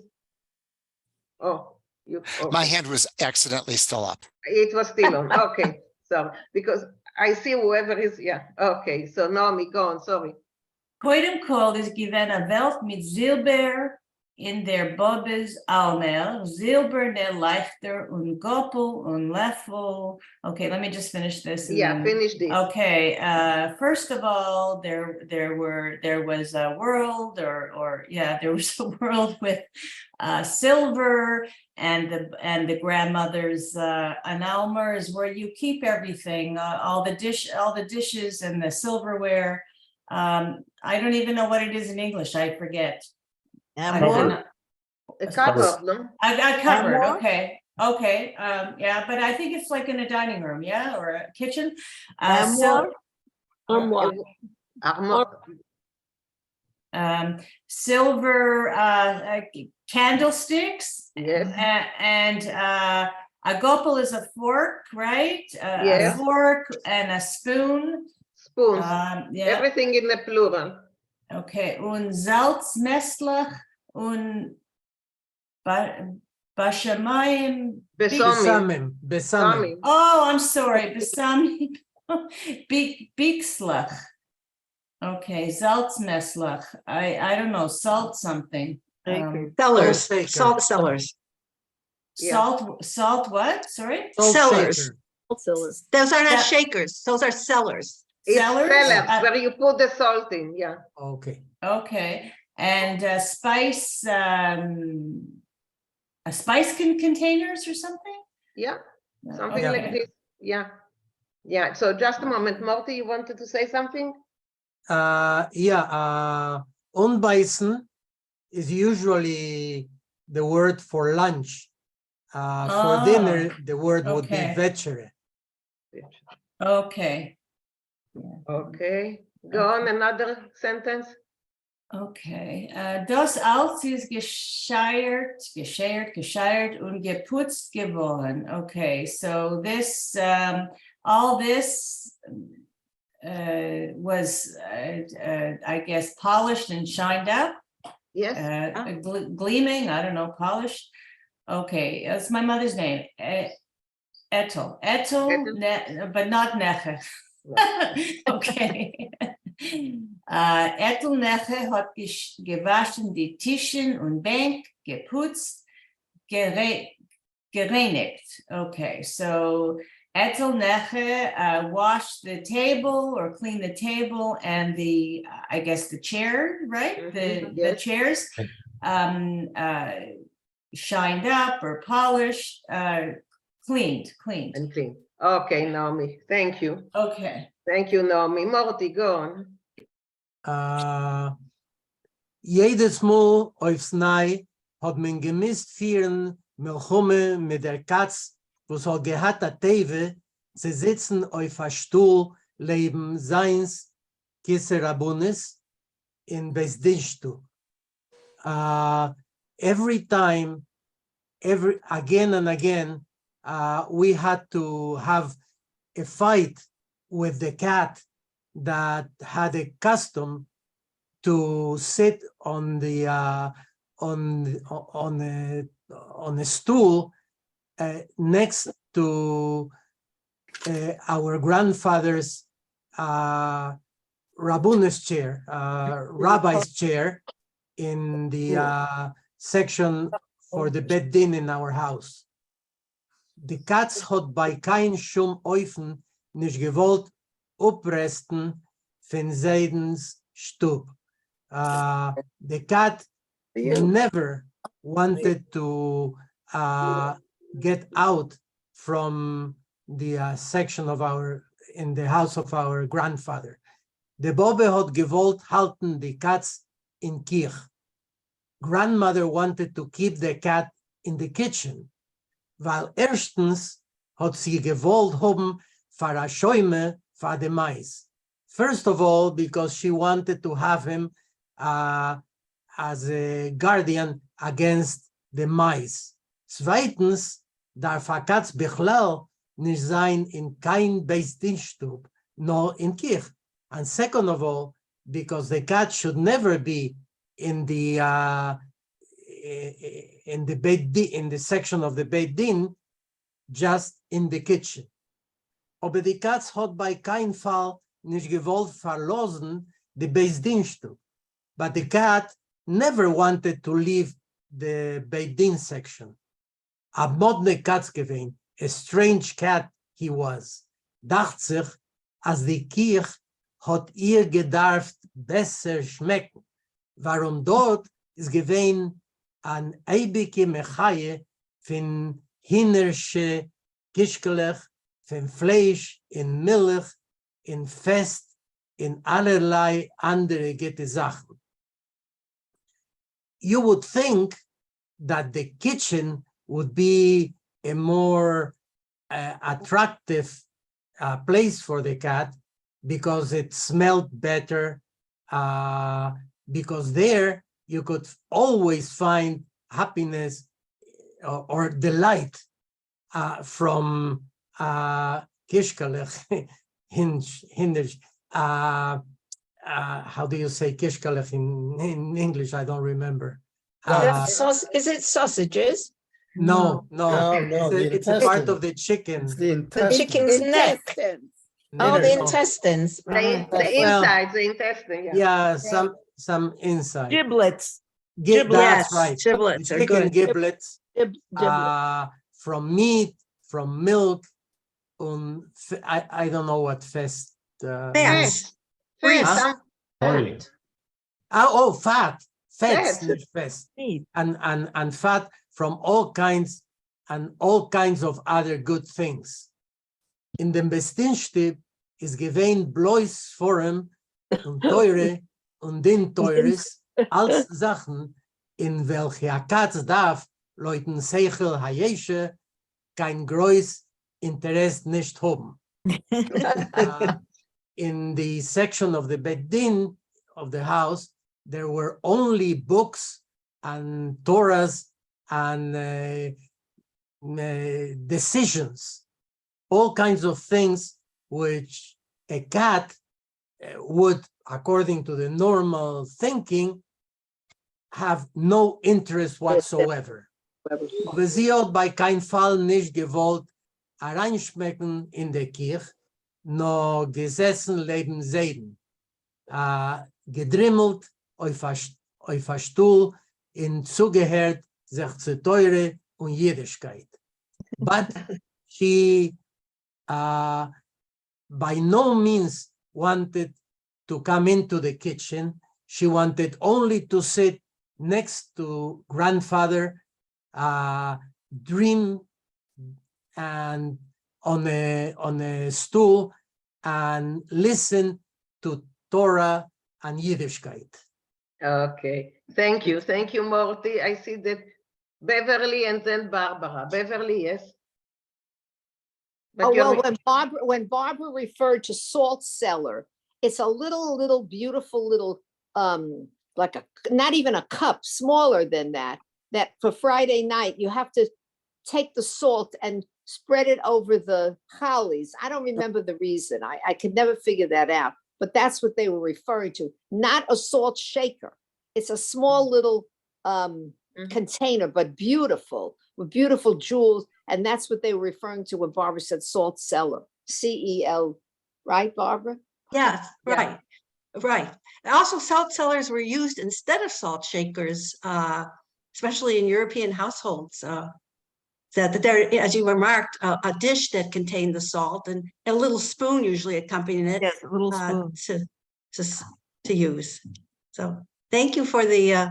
Oh, you. My okay. hand was accidentally still up. It was still on. Okay, so because I see whoever is, yeah. Okay, so Naomi, go on. Sorry. Koidem kol is given a Welt mit Silber in der Bobbes Almer, silberne Leichter und Goppel und Löffel. Okay, let me just finish this. and Yeah, then- finish this. Okay, first of all, there was a world there was a world with silver and the grandmother's an almer is where you keep everything, all the dishes and the silverware. I don't even know what it is in English. I forget. I don't know. A cupboard, no? I covered. Armoire? Okay. Yeah, but I think it's like in a dining room, yeah, or a kitchen. Armoire? Armoire. Silver candlesticks. Yes. And a gopel is a fork, right? Yes. A fork and a spoon. Spoons. Yeah. Everything in the plural. Okay. Und Salzmesslach und Bashamayim. Besamim. Oh, I'm sorry. Besamim. Bixlach. Okay, Salzmesslach. I don't know, salt something. Cellars, salt cellars. Salt what? Sorry? Cellars. Cellars. Those are not That- shakers. Those are cellars. It's Cellars? cellars, where you put the salt in, yeah. Okay. Okay, and spice containers or something? Yeah, something Okay. like this, yeah. Yeah, so just a moment, Morty, you wanted to say something? Unbeißen is usually the word for lunch. For dinner, the word would be okay. večere. Okay. Okay, go on, another sentence. Okay, das Alt ist gescheuert und geputzt geworden. Okay, so this, all this was, I guess, polished and shined up. Yes. Gleaming, I don't know, polished. Okay, that's my mother's name. Etel, but not Neche. Okay. Etel Neche hat gewaschen die Tischen und Bank, geputzt, gereinigt. Okay, so Etel Neche washed the table or cleaned the table and the, I guess the chair, right? The yes. chairs shined up or polished, cleaned. And clean. Okay, Naomi, thank you. Okay. Thank you, Naomi. Morty, go on. Jedes Mal aufs Nei hat man gemisst vieren Milchumme mit der Katz, was hat gehabt a Teve, zu sitzen auf a Stuhl, leben seins, Kisse Rabunis, in Besdinstu. Every time, again and again, we had to have a fight with the cat that had a custom to sit on the on a stool next to our grandfather's Rabunus chair, rabbi's chair in the section for the bed din in our house. Die Katz hat bei kein Schum Eufen nicht gewollt upresten von Seidens Stub. The cat never wanted to get out from the section of in the house of our grandfather. The Bobbe hat gewollt halten die Katz in Kirch. Grandmother wanted to keep the cat in the kitchen. Weil erstens hat sie gewollt haben für a Schäume für the Mais. First of all, because she wanted to have him as a guardian against the mice. Zweitens, darf a Katz bichlal nicht sein in kein Beis-Din-Stub, nor in Kirch. And second of all, because the cat should never be in the section of the Beit Din, just in the kitchen. Aber die Katz hat bei kein Fall nicht gewollt verlassen the Beis Din Stub. But the cat never wanted to leave the Beit Din section. A modne Katz gewesen, a strange cat he was. Dacht sich, als die Kirch hat ihr gedarft besser schmecken. Warum dort ist gewesen an eibige Mechaie von hinnersche Kischkelech, von Fleisch, in Milch, in Fest, in allerlei andere gute Sachen. You would think that the kitchen would be a more attractive place for the cat because it smelled better, because there you could always find happiness or delight from Kishkalech, Hindish. How do you say Kishkalech in English? I don't remember. Is it sausages? No. It's a part intestine. of the chicken. It's the The chicken's neck. Oh, the No. intestines. The Well, inside, the intestine. Yeah, some inside. Giblets. That's right. Giblets The are chicken good. giblets Giblets. from meat, from milk. I don't know what fest. Fats. Huh? Fat. Fats, Fat. nicht fest. And fat from all kinds of other good things. In dem Bestinstib is gewähnt bloß Forum und teure und den teures als Sachen, in welche a Katz darf Leuten Seichel Hayeshe kein groß Interesse nicht haben. In the section of the Beit Din of the house, there were only books and Torahs and decisions, all kinds of things which a cat would, according to the normal thinking, have no interest whatsoever. Aber sie hat bei kein Fall nicht gewollt reinschmecken in der Kirche, no gesessen leben sehen, gedrimmelt auf a Stuhl in zugehört sich zu Teure und Jiddischkeit. But she by no means wanted to come into the kitchen. She wanted only to sit next to grandfather, dream and on a stool and listen to Torah and Yiddishkeit. Okay, thank you, Morty. I see that Beverly and then Barbara. Beverly, yes. But When Barbara referred to salt cellar, it's a little beautiful little like not even a cup, smaller than that for Friday night you have to take the salt and spread it over the challis. I don't remember the reason. I could never figure that out, but that's what they were referring to. Not a salt shaker. It's a small little container, but beautiful, with beautiful jewels. And that's what they were referring to when Barbara said salt cellar, C-E-L, right, Barbara? Yes, right, right. Also, salt cellars were used instead of salt shakers, especially in European households. That there, as you remarked, a dish that contained the salt and a little spoon usually accompanying it. Yes, a little spoon. To use. So thank you for the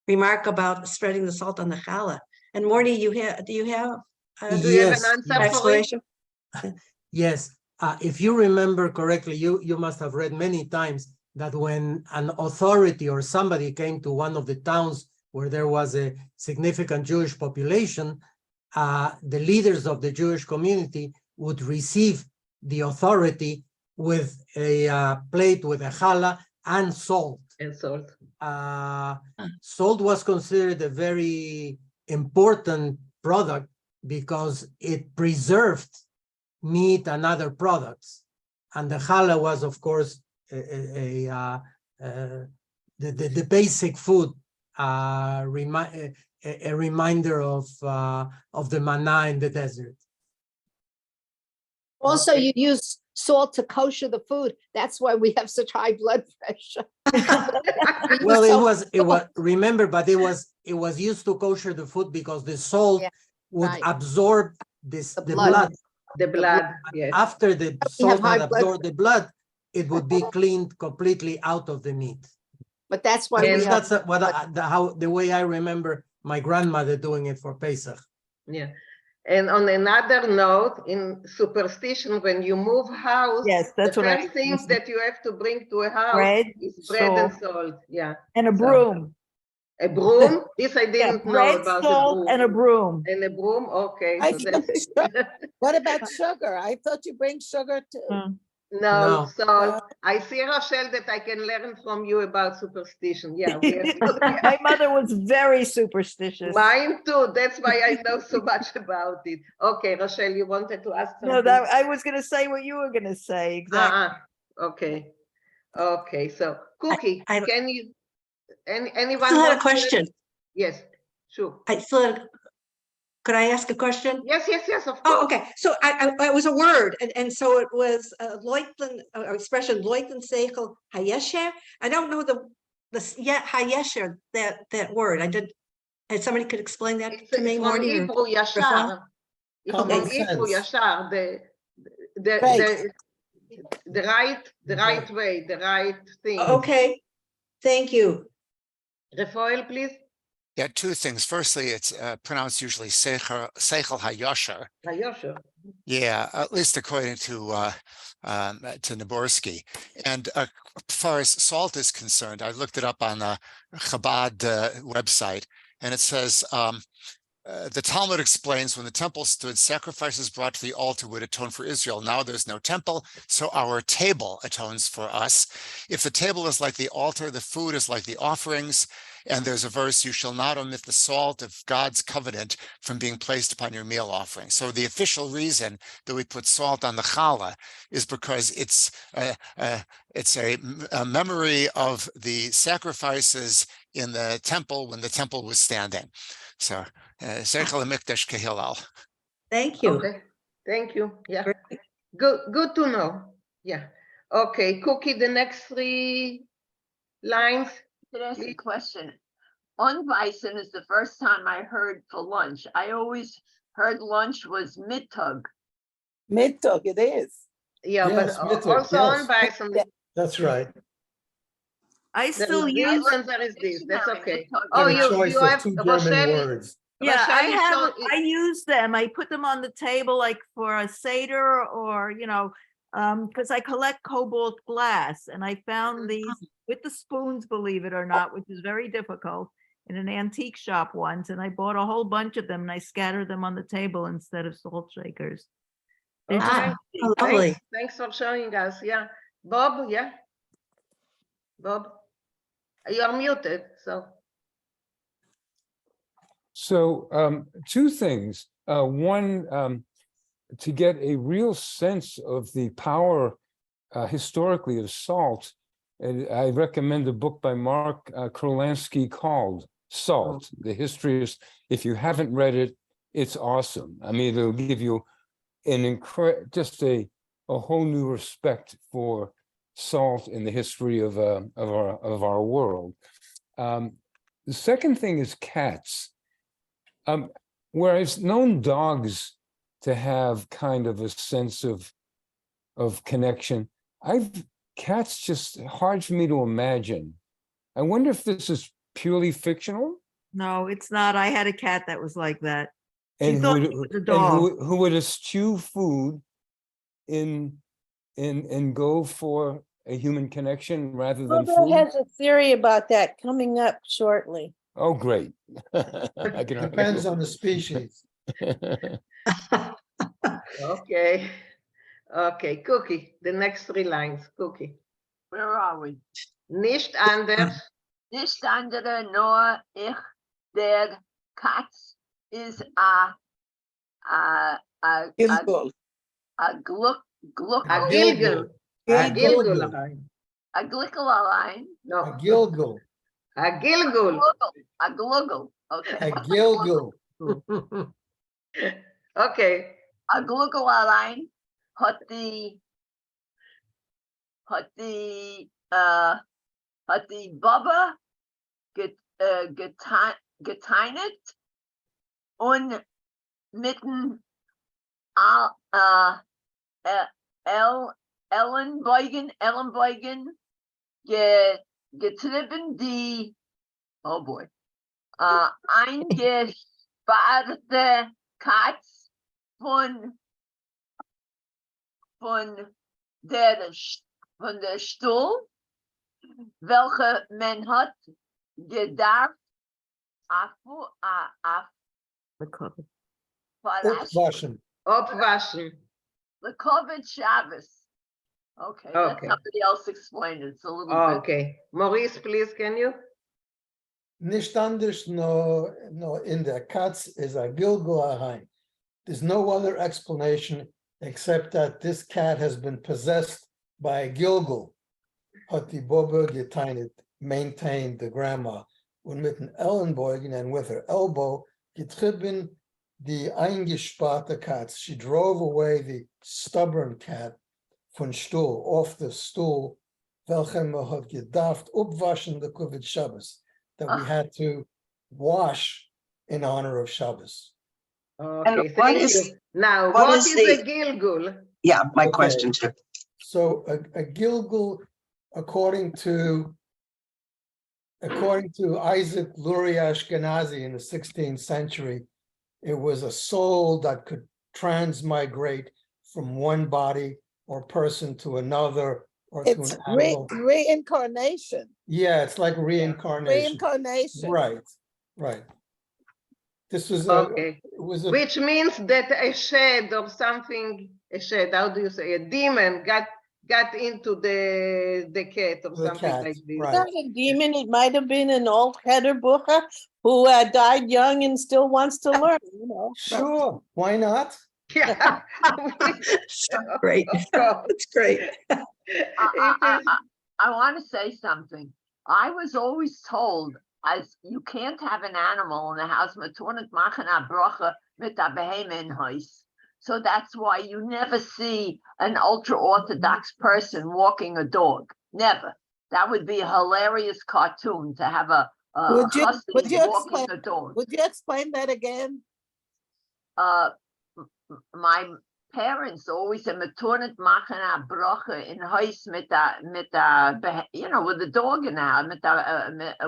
remark about spreading the salt on the challah. And Morty, do you have Yes. an answer for it? explanation? Yes, if you remember correctly, you must have read many times that when an authority or somebody came to one of the towns where there was a significant Jewish population, the leaders of the Jewish community would receive the authority with a plate with a challah and salt. And salt. Salt was considered a very important product because it preserved meat and other products. And the challah was, of course, the basic food, a reminder of the manna in the desert. Also, you use salt to kosher the food. That's why we have such high blood pressure. Well, it was remember, but it was used to kosher the food because the salt would absorb the blood. The blood, yes. After the salt had absorbed the blood, it would be cleaned completely out of the meat. But that's why that's the way I remember my grandmother doing it for Pesach. Yeah. And on another note, in superstition, when you move house, yes, that's the what first things that you have to bring to a house is bread salt, and salt. Yeah. And a broom. A broom? This I didn't know bread, about. salt, the broom. and a broom. And a broom, okay. I So thought what about sugar? I thought you bring sugar too. No, so I see, Rochelle, that I can learn from you about superstition. Yeah, we have My mother was very superstitious. Mine too. That's why I know so much about it. Okay, Rochelle, you wanted to ask something? No, I was going to say what you were going to say. Exactly. Okay. Okay. So, Cookie, can you? Anyone? I still had a question. Yes, sure. Could I ask a question? Yes, of course. Oh, okay. So it was a word, and so it was Leutlen expression Leutlen Seichel Hayesher. I don't know the Hayesher, that word. I did. And somebody could explain that to me. From Hebrew Yashar. From Hebrew Yashar. The right way, the right thing. Okay. Thank you. Rafael, please. Yeah, two things. Firstly, it's pronounced usually Seichel HaYashar. HaYashar. Yeah, at least according to Naborsky. And as far as salt is concerned, I looked it up on the Chabad website, and it says, the Talmud explains, when the temple stood, sacrifices brought to the altar would atone for Israel. Now there's no temple, so our table atones for us. If the table is like the altar, the food is like the offerings. And there's a verse, you shall not omit the salt of God's covenant from being placed upon your meal offering. So the official reason that we put salt on the challah is because it's a memory of the sacrifices in the temple when the temple was standing. So, Seichel HaMikdash Kehilal. Thank you. Okay. Thank you. Yeah. Good to know. Yeah. Okay, Cookie, the next 3 lines. Could I ask a question? Unweissen is the first time I heard for lunch. I always heard lunch was mittag. Mittag, it is. Yeah, Yes, but mittag, also yes. Unweissen. That's right. I still There use. is there is this. That's okay. Oh, you choice of have 2 German Rochelle. words. Yeah, Rochelle, I use them. I put them on the table like for a Seder or, because I collect cobalt glass, and I found these with the spoons, believe it or not, which is very difficult, in an antique shop once, and I bought a whole bunch of them and I scattered them on the table instead of salt shakers. Okay. Lovely. Thanks for showing us. Yeah. Bob, yeah. Bob, you are muted, so. So 2 things. One, to get a real sense of the power historically of salt, and I recommend a book by Mark Kurlansky called Salt, The History of, if you haven't read it, it's awesome. I mean, it'll give you an just a whole new respect for salt in the history of our world. The second thing is cats. Where I've known dogs to have kind of a sense of connection, cats just hard for me to imagine. I wonder if this is purely fictional. No, it's not. I had a cat that was like that. She And thought it was a dog. who would eschew food and go for a human connection rather than Oh, food? has a theory about that coming up shortly. Oh, great. Depends on the species. Okay. Okay, Cookie, the next 3 lines, Cookie. Where are we? Nicht anders. Nicht andere nur ich, der Katz is a Gilgul. gluck A Gilgul. A Gilgul. a glickle line. No. A Gilgul. A Gilgul. A gluggle. Okay. A Gilgul. Okay. A gluggle line. Hat die Bubba geteinet und mitten Ellenbeugen getrieben die, oh boy, eingesparte Katz von der Stuhl, welche man hat gedacht, Abwaschen. Abwaschen. the COVID Shabbos. Okay, let Okay. somebody else explain it. It's a little bit. Okay. Maurice, please, can you? Nicht anders, no, in der Katz is a Gilgul Ahain. There's no other explanation except that this cat has been possessed by a Gilgul. Hat die Bobbe geteinet, maintained the grandma, und mit den Ellenbeugen and with her elbow getrieben die eingesparte Katz. She drove away the stubborn cat von Stuhl, off the stool, welchem hat gedarft upwaschen the Kovid Shabbos, that we had to wash in honor of Shabbos. Okay, thank you. Now, what is a Gilgul? Yeah, my Okay. question too. So a Gilgul, according to Isaac Luria Ashkenazi in the 16th century, it was a soul that could transmigrate from one body or person to another or to It's an animal. reincarnation. Yeah, it's like reincarnation. Reincarnation. Right. This was Okay. it was a Which means that a shed or something, how do you say, a demon got into the cat or something cat, like this. right. Not a demon, it might have been an old Hedderbucher who died young and still wants to learn, you know. Sure, why not? Yeah. Great. That's great. I want to say something. I was always told, as you can't have an animal in the house, man tun nicht machen a Brache mit a Behemoth in Haus. So that's why you never see an ultra-Orthodox person walking a dog. Never. That would be a hilarious cartoon to have a Would you husky walking explain? a dog. Would you explain that again? My parents always said, "Man tun nicht machen a Brache in Haus mit a, you know, with a dog in the house,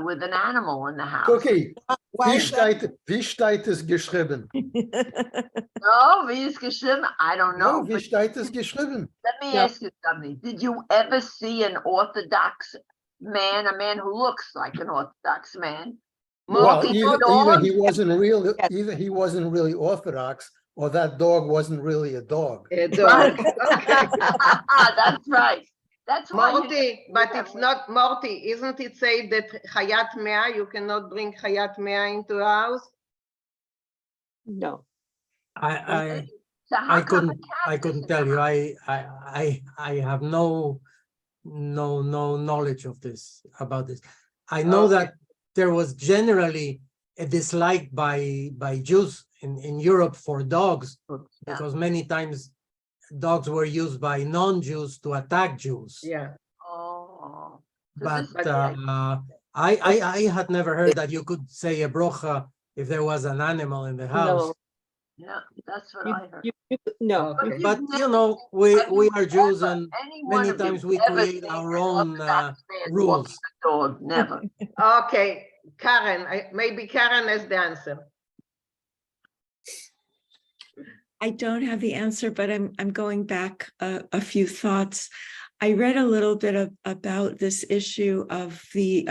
with an animal in the house." Okay, Why wie is that? steht es geschrieben? No, wie ist geschrieben? I don't know. No, wie but steht es geschrieben? let me ask you something. Did you ever see an Orthodox man, a man who looks like an Orthodox man? Well, walking a either dog? he wasn't really Orthodox, or that dog wasn't really a dog. A dog. Okay. That's right. That's why you Morty, but it's not Morty. Isn't it say that Hayat Mea, you cannot bring Hayat Mea into a house? No. I So how I come a couldn't tell you. I have no knowledge of this about this. I know that there was generally a dislike by Jews in Europe for dogs, because many times dogs were used by non-Jews to attack Jews. Yeah. Oh. But I had never heard that you could say a brocha if there was an animal in the house. No. Yeah, that's what I heard. No. But you know, we are Jews, and Any one many of you times we ever create seen our an own Orthodox man rules. walking a dog? Never. Okay, Karen, maybe Karen has the answer. I don't have the answer, but I'm going back a few thoughts. I read a little bit about this issue of the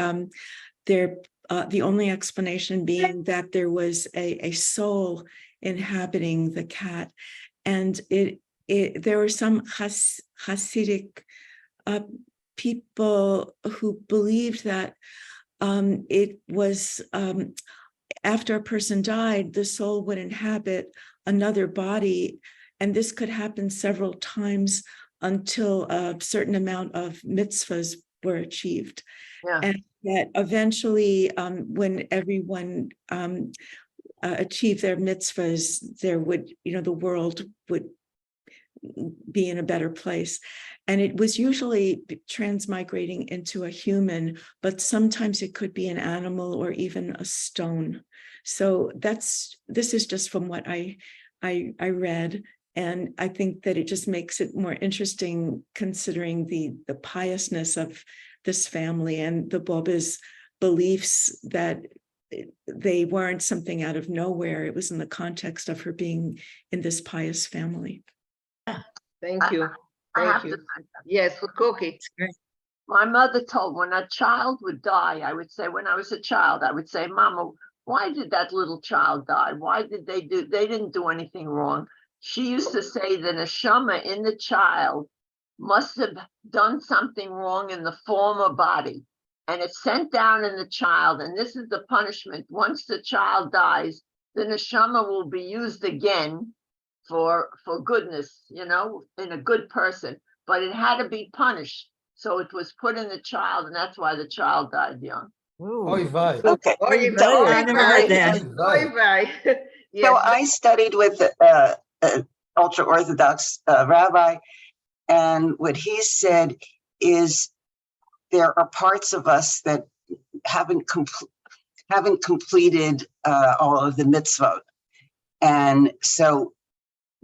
only explanation being that there was a soul inhabiting the cat, and there were some Hasidic people who believed that it was after a person died, the soul would inhabit another body, and this could happen several times until a certain amount of mitzvahs were achieved. Yeah. And that eventually, when everyone achieved their mitzvahs, there would, the world would be in a better place. And it was usually transmigrating into a human, but sometimes it could be an animal or even a stone. So this is just from what I read. And I think that it just makes it more interesting considering the piousness of this family and the Boba's beliefs that they weren't something out of nowhere. It was in the context of her being in this pious family. Thank you. I have Thank you. to say that. Yes, Cookie. My mother told when a child would die, I would say, when I was a child, I would say, Mama, why did that little child die? Why did they didn't do anything wrong. She used to say that a neshama in the child must have done something wrong in the former body. And it's sent down in the child. And this is the punishment. Once the child dies, the neshama will be used again for goodness, in a good person. But it had to be punished. So it was put in the child, and that's why the child died young. Oy vey. Okay. So I studied with an ultra-Orthodox rabbi, and what he said is there are parts of us that haven't completed all of the mitzvot. And so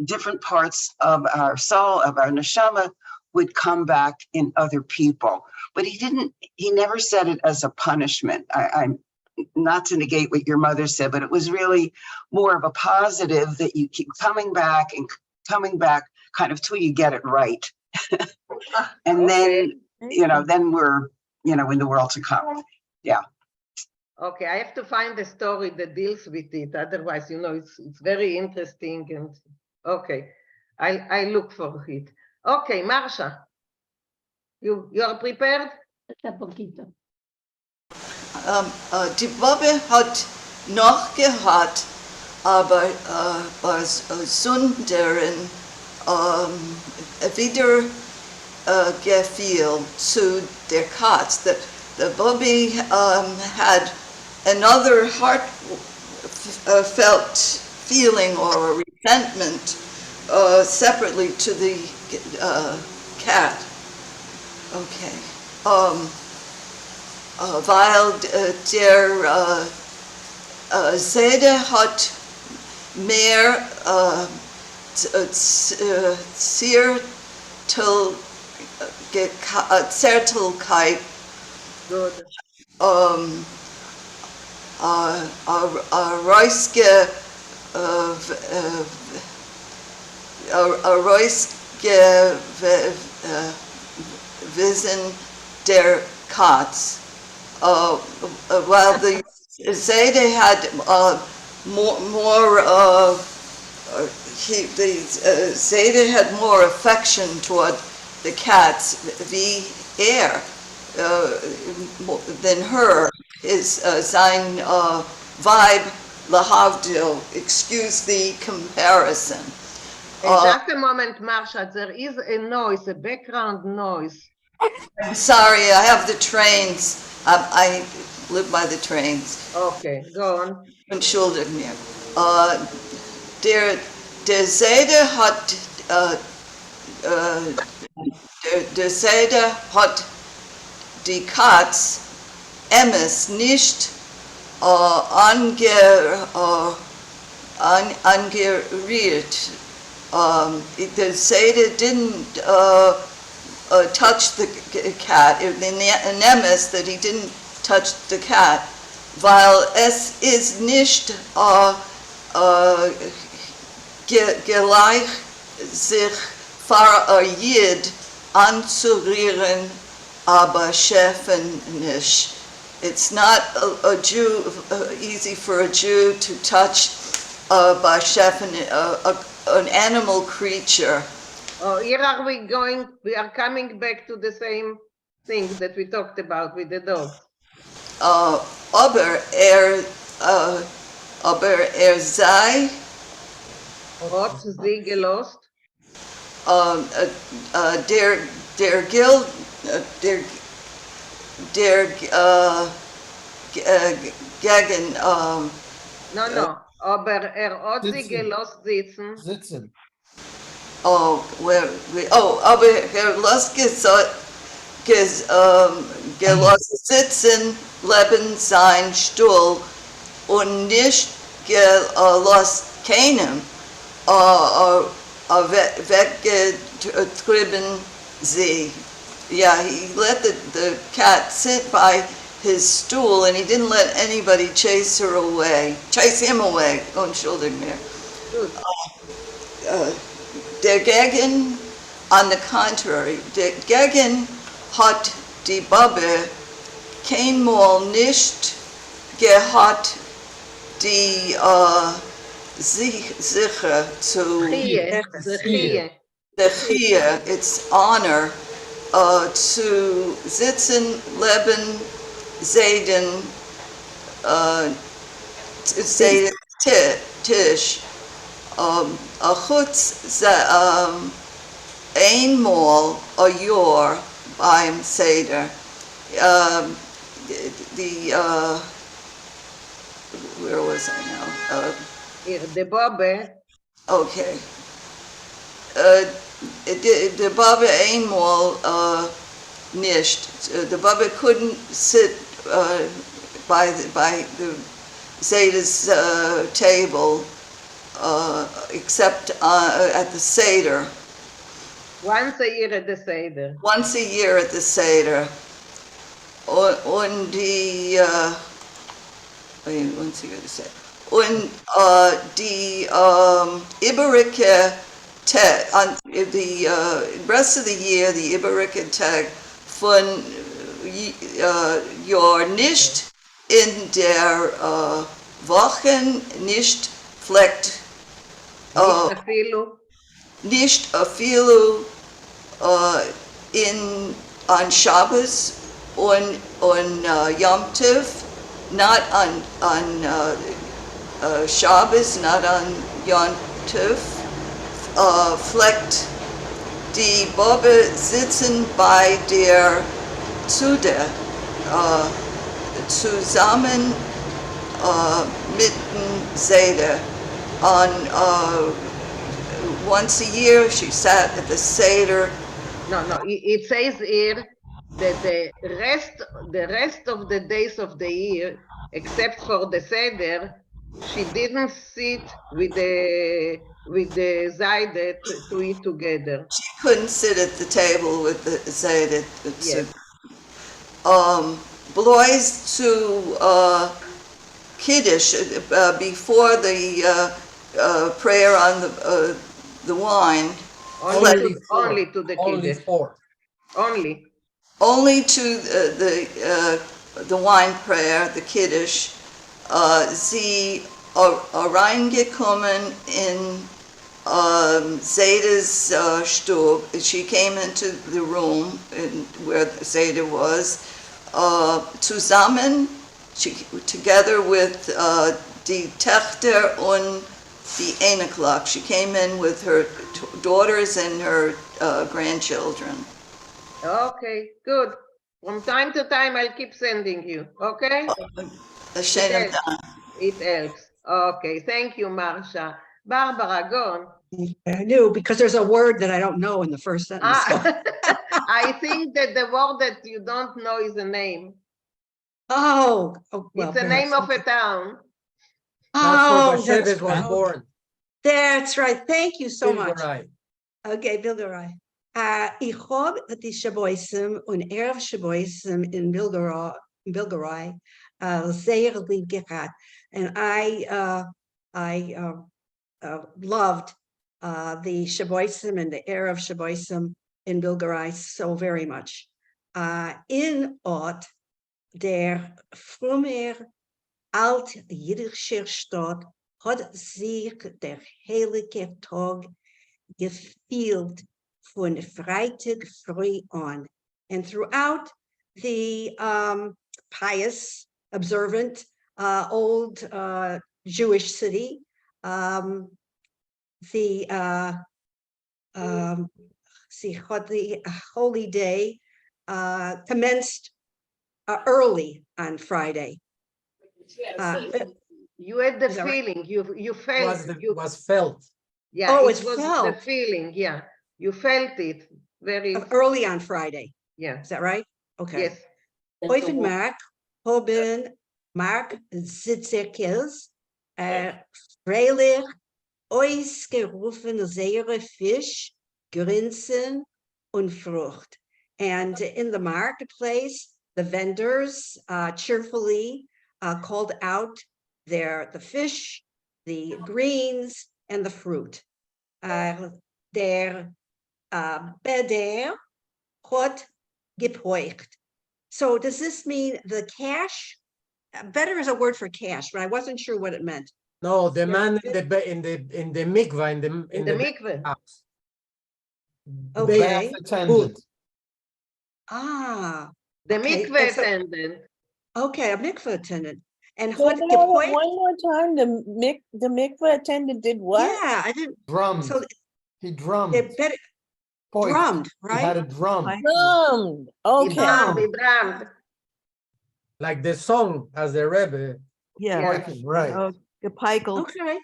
different parts of our soul, of our neshama, would come back in other people. But he never said it as a punishment. I'm not to negate what your mother said, but it was really more of a positive that you keep coming back and coming back kind of till you get it right. And then, then we're, in the world to come. Yeah. Okay, I have to find the story that deals with it. Otherwise, it's very interesting. And okay, I look for it. Okay, Marsha, you are prepared? Die Bobbe hat noch gehabt, aber war Sünderen wieder gefiel zu der Katz. The Bobby had another heartfelt feeling or resentment separately to the cat. Okay. Weil der Seide hat mehr Zärtlichkeit Wissen der Katz. While the Seide had the Seide had more affection toward the cats than her. Sein vibe lahavdil. Excuse the comparison. Just a moment, Marsha. There is a noise, a background noise. I'm sorry, I have the trains. I live by the trains. Okay, go on. Entschuldigt mir. Der Seide hat der Seide hat die Katz Emmes nicht angeriert. The Seide didn't touch the cat. In Emmes that he didn't touch the cat. Weil es ist nicht gleich sich für Yid anzurühren, aber Chefen nicht. It's not a Jew easy for a Jew to touch by Chefen, an animal creature. Oh, here are we going? We are coming back to the same thing that we talked about with the dogs. Aber sei Hat sie gelost? Der Gil der gegen No. Aber hat sie Sitzen. gelost sitzen. Sitzen. aber los gelost sitzen leben sein Stuhl und nicht gelost keinem weggetrieben sie. Yeah, he let the cat sit by his stool and he didn't let anybody chase him away. Entschuldigung mir. Der Gegen, on the contrary, der Gegen hat die Babbe keinmal nicht gehabt, die sicher zu the its honor zu sitzen, leben, zeden, zeden Tisch, a chutz einmal a Jahr beim Seder. Where was I now? The Bobbe. Okay. The Baba einmal nicht. The Baba couldn't sit by the Seder's table except at the Seder. Once a year at the Seder. Once a year at the Seder. Und die once a year at the Seder. Und die Iberike on the rest of the year, the Iberike Tag von Jahr nicht in der Wochen nicht fleckt nicht a filu on Shabbos on Yom Tov, not on Shabbos, not on Yom Tov. Fleckt die Bobbe sitzen bei der Zude zusammen mit dem Seder. Once a year she sat at the Seder. No, it says here that the rest of the days of the year, except for the Seder, she didn't sit with the Zayde to eat together. She couldn't sit at the table with the Zayde. Yes. Blois to Kiddush before the prayer on the wine. Only to the Only Kiddush. four. Only to the wine prayer, the Kiddush. Sie reingekommen in Zayde's Stub. She came into the room where Zayde was, zusammen, together with die Töchter und die Eneklach. She came in with her daughters and her grandchildren. Okay, good. From time to time, I'll keep sending you, okay? It helps. Okay, thank you, Marsha. Barbara, go on. I knew, because there's a word that I don't know in the first sentence. So. I think that the word that you don't know is a name. Well, it's the name of a town. That's where Bashevis was born. That's right. Thank you so much. Bilgarai. Okay, Bilgarai. Ich habe die Shaboisim und Erev Shaboisim in Bilgarai sehr lieb gehabt. And I loved the Shaboisim and the Erev Shaboisim in Bilgarai so very much. In Ort der früher alt jiddischer Stadt hat sich der heilige Tag gefühlt von Freitag früh an. And throughout the pious, observant, old Jewish city, the holy day commenced early on Friday. You had the Is that right? feeling, you felt, Was felt. yeah, Oh, it it's was the felt. feeling, yeah. You felt it very, Early on Friday. yeah. Is that right? Okay. Yes. Oifen Mark, Hoben, Mark Zitzekels, Freilich, Ois gerufen Seere Fisch, Grinsen und Frucht. And in the marketplace, the vendors cheerfully called out the fish, the greens, and the fruit. Der Beder hat gepeucht. So does this mean the cash? Better is a word for cash, but I wasn't sure what it meant. No, the man in the mikvah in the mikveh house. Okay. Attendant. Ah. The okay. mikveh And so- attendant. Okay, a mikveh attendant. And Say what that gepeucht? one more time, the mikveh attendant did what? Yeah, I didn't. Drummed. So He drummed. they better Poiked. drummed, He had right? a drum. Drummed, He okay. drummed, he drummed. Like the song as the Rebbe. Yeah. Poiking, right. Gepeikelt. Okay.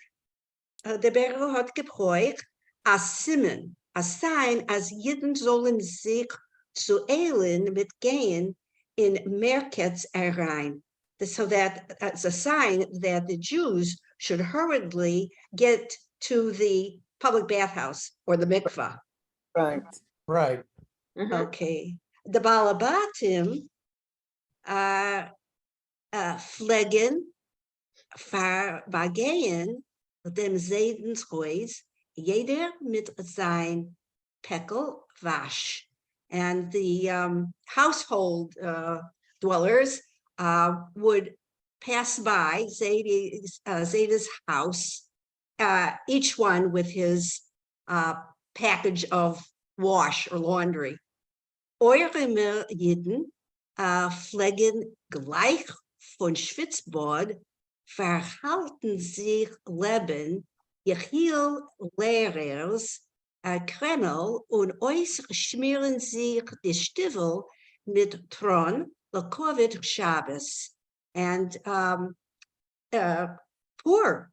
Der Berger hat gepeucht, a Simon, a sign as Jeden sollen sich zu eilen mit gehen in Merkets herein. So that it's a sign that the Jews should hurriedly get to the public bathhouse or the mikvah. Right. Right. Okay. The Balabatim pflegen, vergehen dem Seidenshuis, jeder mit sein Peckel wasch. And the household dwellers would pass by Zayda's house, each one with his package of wash or laundry. Eure Jiden pflegen gleich von Schwitzbad, verhalten sich Leben, Jechiel Lehrers, Kreml und euch schmieren sich die Stiefel mit Tron, Lekovit Shabbos. And poor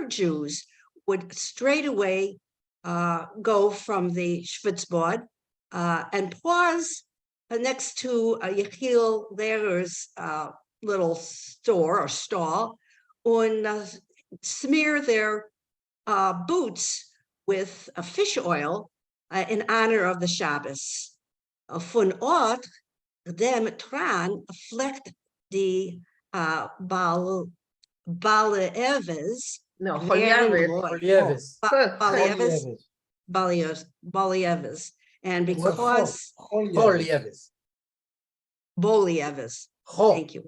Jews would straight away go from the Schwitzbad and pause next to Yechiel Lehrer's little store or stall and smear their boots with fish oil in honor of the Shabbos. Von Ort, dem Tran, flecht die Baleeves. No, Balieves. And because Bolieves. Thank you.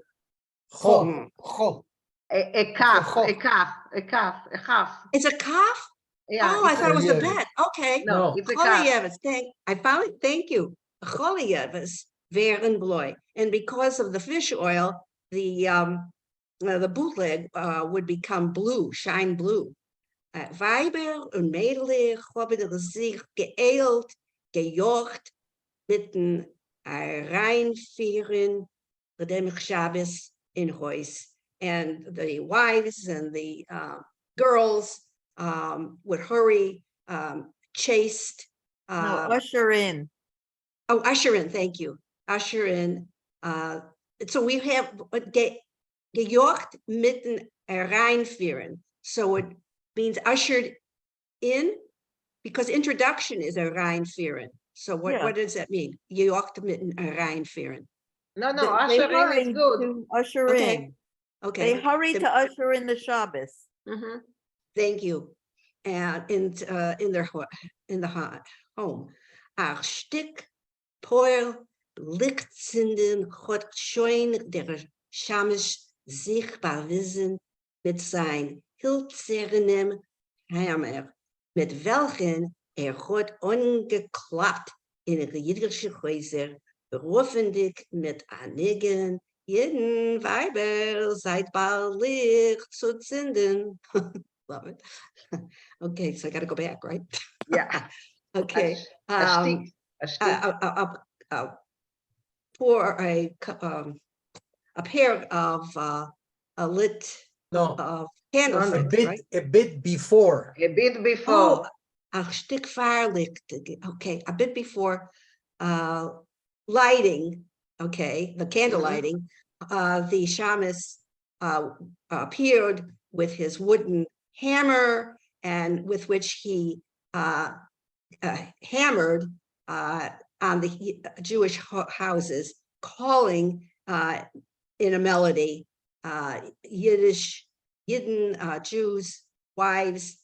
A calf. It's a calf? Yeah, Oh, I thought it was a bet. Okay. No, it's a calf. I found it. Thank you. Cholieves, wären bloy. And because of the fish oil, the bootleg would become blue, shine blue. Weiber und Mädel haben sich geeilt, gejocht, mitten reinführen, dem Shabbos in Heus. And the wives and the girls would hurry, chased. Usher in. Oh, usher in, thank you. Usher in. So we have gejocht mitten reinführen. So it means ushered in, because introduction is a reinführen. So what does that mean? Gejocht mitten reinführen. No, usher in is good. Usher in. Okay. They hurry to usher in the Shabbos. Thank you. And in the home. Ach stick, poil, lichtzinden, hot schoin der Shamish sichtbar wissen mit sein hiltsernem Hammer, mit welchen hot ungeklappt in jiddische Häuser Rufen dich mit einigen jeden Weiber seid bald Licht zu zünden. Love it. Okay, so I got to go back, right? Yeah. Okay. A stick. A stick. For a pair of a lit No, candlesticks, right? a bit before. A bit before. Oh, a stick Firelicht. Okay, a bit before lighting. Okay, the candle lighting. The shamus appeared with his wooden hammer, and with which he hammered on the Jewish houses, calling in a melody Yiddish, Yidden Jews, wives.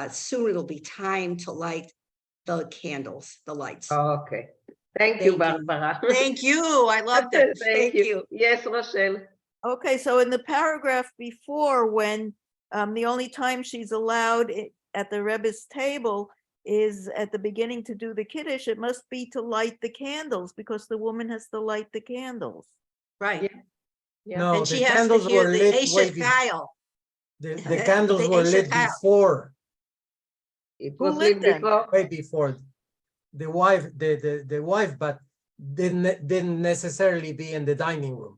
Soon it'll be time to light the candles, the lights. Okay. Thank you, Barbara. Thank you. I loved it. Thank you. Yes, Rochelle. Okay, so in the paragraph before, when the only time she's allowed at the Rebbe's table is at the beginning to do the Kiddush, it must be to light the candles, because the woman has to light the candles. Right. Yeah. No, And she the has to candles hear were the lit Eshet way before. Chayil. The candles The were Eshet lit Chayil. before, It Who was lit lit them? before. way before. The wife, but didn't necessarily be in the dining room.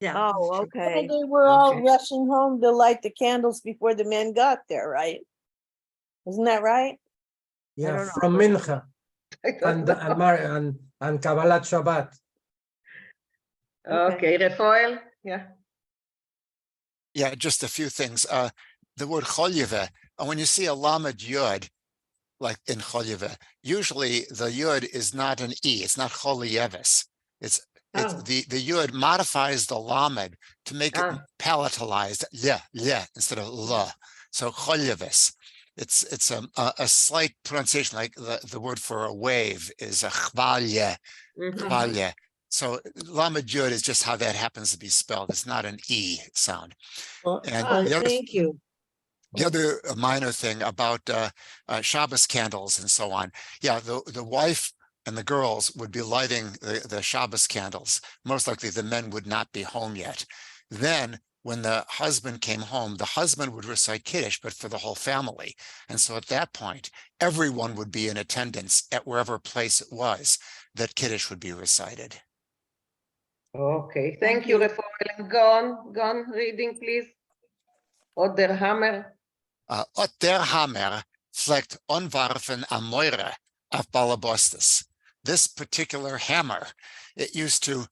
Yeah. Oh, that's true. okay. Okay. They were all Okay. rushing home to light the candles before the men got there, right? Isn't that right? Yeah, don't know. from Mincha I don't know. and Kabbalat Shabbat. Okay, Rafael. Yeah. Yeah, just a few things. The word cholyeve, and when you see a lamed yud, like in cholyeve, usually the yud is not an e, it's not cholyeves. It's the yud modifies the lamed to make it palatalized, le instead of la. So cholyeves. It's a slight pronunciation, like the word for a wave is a chvalye, chvalye. So lamed yud is just how that happens to be spelled. It's not an e sound. And Thank you. the other minor thing about Shabbos candles and so on. Yeah, the wife and the girls would be lighting the Shabbos candles. Most likely the men would not be home yet. Then when the husband came home, the husband would recite Kiddush, but for the whole family. And so at that point, everyone would be in attendance at wherever place it was that Kiddush would be recited. Okay, thank you, Rafael. Go on, reading, please. Oder Hammer. Ot der Hammer fleckt onwarfen am Moire auf Balabostas. This particular hammer, it used to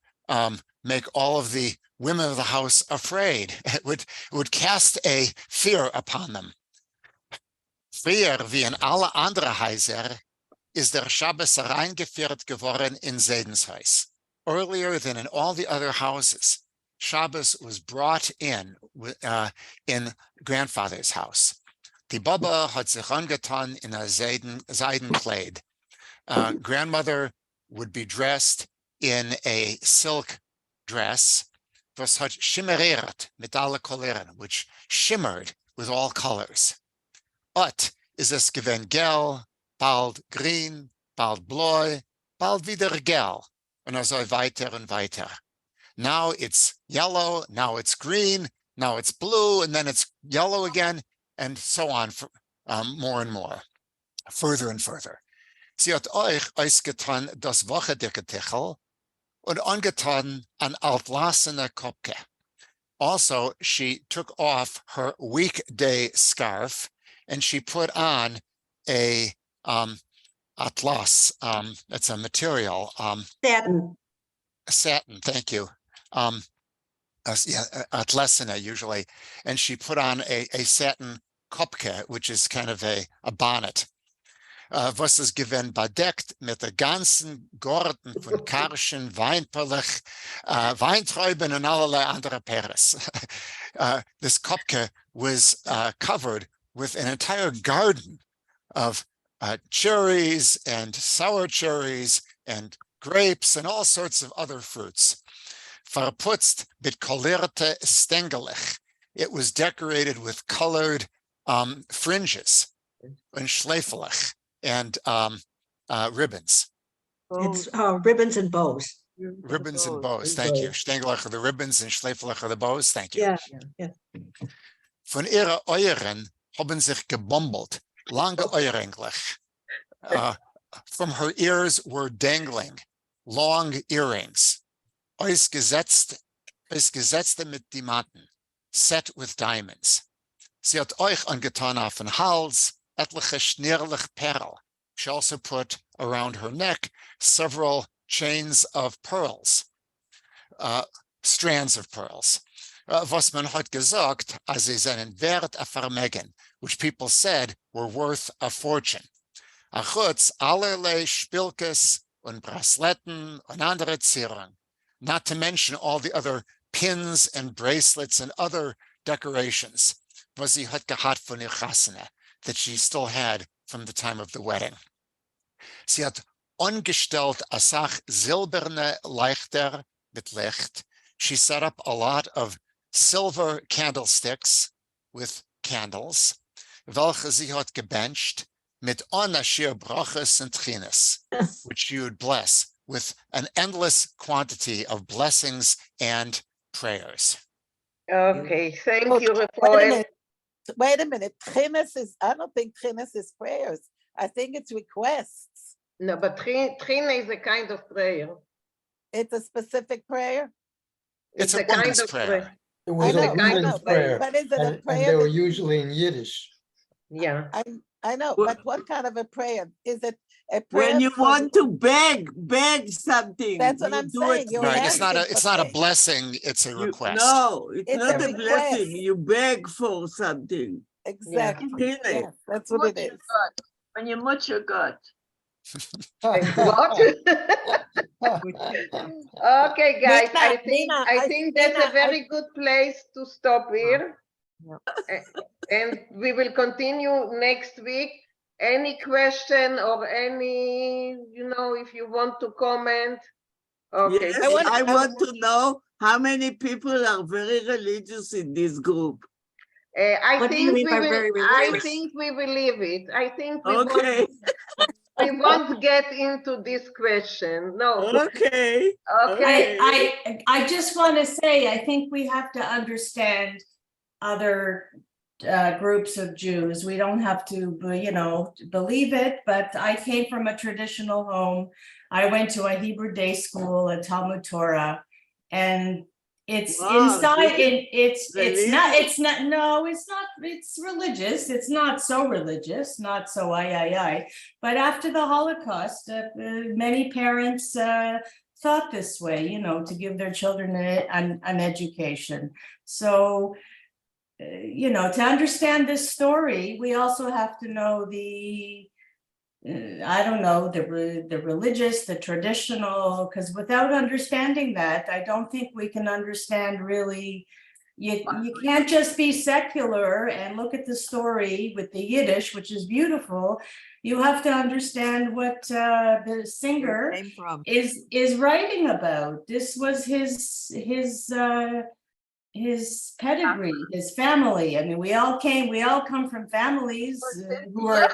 make all of the women of the house afraid. It would cast a fear upon them. Früher wie in alle andere Häuser is der Shabbos reingeführt geworden in Sedenshaus. Earlier than in all the other houses, Shabbos was brought in grandfather's house. Die Baba hat sich angetan in a Seidenkleid. Grandmother would be dressed in a silk dress, was hat shimmeriert mit alle Koleren, which shimmered with all colors. Ot is es gewen gel, bald green, bald blau, bald wieder gel, and so weiter and weiter. Now it's yellow, now it's green, now it's blue, and then it's yellow again, and so on, for, more and more, further and further. Sie hat euch ausgetan das wochendicke Tichel und angetan an altlassene Kopke. Also, she took off her weekday scarf and she put on a atlas, that's a material. Satin. Satin, thank you. Atlasina usually, and she put on a satin kopke, which is kind of a bonnet. Was ist gewen bedeckt mit der ganzen Gorden von Karschen, Weinperlech, Weintrauben and allerlei andere Peres. This kopke was covered with an entire garden of cherries and sour cherries and grapes and all sorts of other fruits. Verputzt mit kolerte Stengelech. It was decorated with colored fringes and schleifelech and ribbons. It's ribbons and bows. Ribbons and bows, thank you. Stengelach the ribbons and Schleifelach the bows, thank you. Yeah. Von ihre Euren haben sich gebombelt, lange Euringlich. From her ears were dangling long earrings, ausgesetzte mit Diamanten, set with diamonds. Sie hat euch angetan auf den Hals, etliche schnierlich Perl. She also put around her neck several chains of pearls, strands of pearls. Was man hat gesagt, als sie seinen Wert a Vermögen, which people said were worth a fortune. Achutz allerlei Spilkes und Brasletten und andere Zierung, not to mention all the other pins and bracelets and other decorations, was sie hat gehabt von ihr Chasene, that she still had from the time of the wedding. Sie hat angestellt a Sach silberne Leichter mit Licht. She set up a lot of silver candlesticks with candles, welche sie hat gebenched mit onashir brachas and tchinas, which you would bless with an endless quantity of blessings and prayers. Okay, thank Oh, you, wait a Rafael. minute. Wait a minute. Tchinas is, I don't think tchinas is prayers. I think it's requests. No, but Trina is a kind of prayer. It's a specific prayer. It's a a kind woman's of prayer. It was It's a a kind woman's of prayer, But is it a and prayer they were that- usually in Yiddish. Yeah. I know, but what kind of a prayer? Is it a prayer? When you for- want to beg something. That's what you I'm do saying. it You're Right, big. it's not a blessing, it's a request. No, it's It's not a a blessing. request. You beg for something. Exactly. Really? Yes, that's what it Much your is. gut. When you much your gut. What? Okay, guys, I think that's a very good place to stop here. And we will continue next week. Any question or any, if you want to comment. Okay. Yes, I want to know how many people are very religious in this group. I What do you think mean we by will. very I religious? think we will leave it. I think we Okay. we won't get into this question. No. Okay. Okay. I just want to say, I think we have to understand other groups of Jews. We don't have to, believe it, but I came from a traditional home. I went to a Hebrew day school, a Talmud Torah, and it's Wow, inside, this is it's religious. It's not so religious, not so but after the Holocaust, many parents thought this way, to give their children an education. So, to understand this story, we also have to know the religious, the traditional, because without understanding that, I don't think we can understand really. You can't just be secular and look at the story with the Yiddish, which is beautiful. You have to understand what the singer is writing about. This was his pedigree, his family. I mean, we all come from families who are,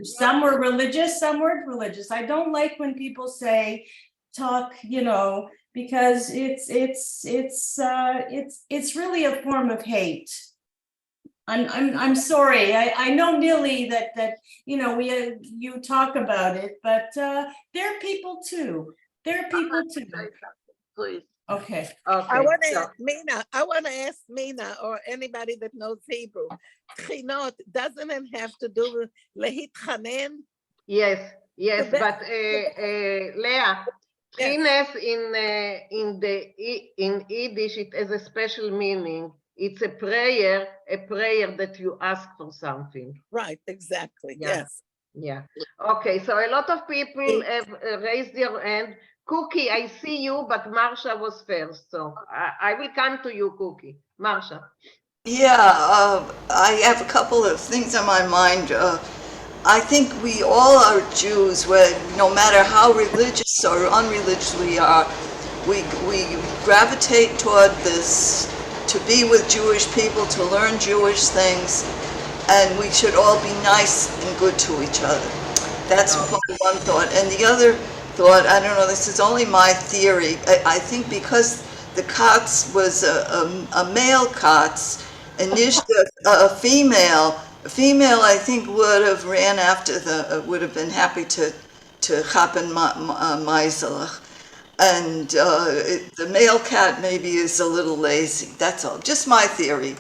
some were religious, some weren't religious. I don't like when people talk, because it's really a form of hate. I'm sorry. I know, Neely, that you talk about it, but they're people too. They're people too. Please. Okay. I want to ask Mina or anybody that knows Hebrew. Tchinot, doesn't it have to do with lehitchanen? Yes, but Leah, Trines in Yiddish, it has a special meaning. It's a prayer that you ask for something. Right, exactly. Yeah. Yes. Yeah. Okay, so a lot of people have raised their hand. Cookie, I see you, but Marsha was first, so I will come to you, Cookie. Marsha. Yeah, I have a couple of things on my mind. I think we all are Jews, no matter how religious or unreligious we are, we gravitate toward this, to be with Jewish people, to learn Jewish things, and we should all be nice and good to each other. That's one thought. And the other thought, I don't know, this is only my theory. I think because the Katz was a male Katz, and Nishka a female. A female, I think, would have ran after would have been happy to chapen Meiselach. And the male cat maybe is a little lazy. That's all. Just my theory.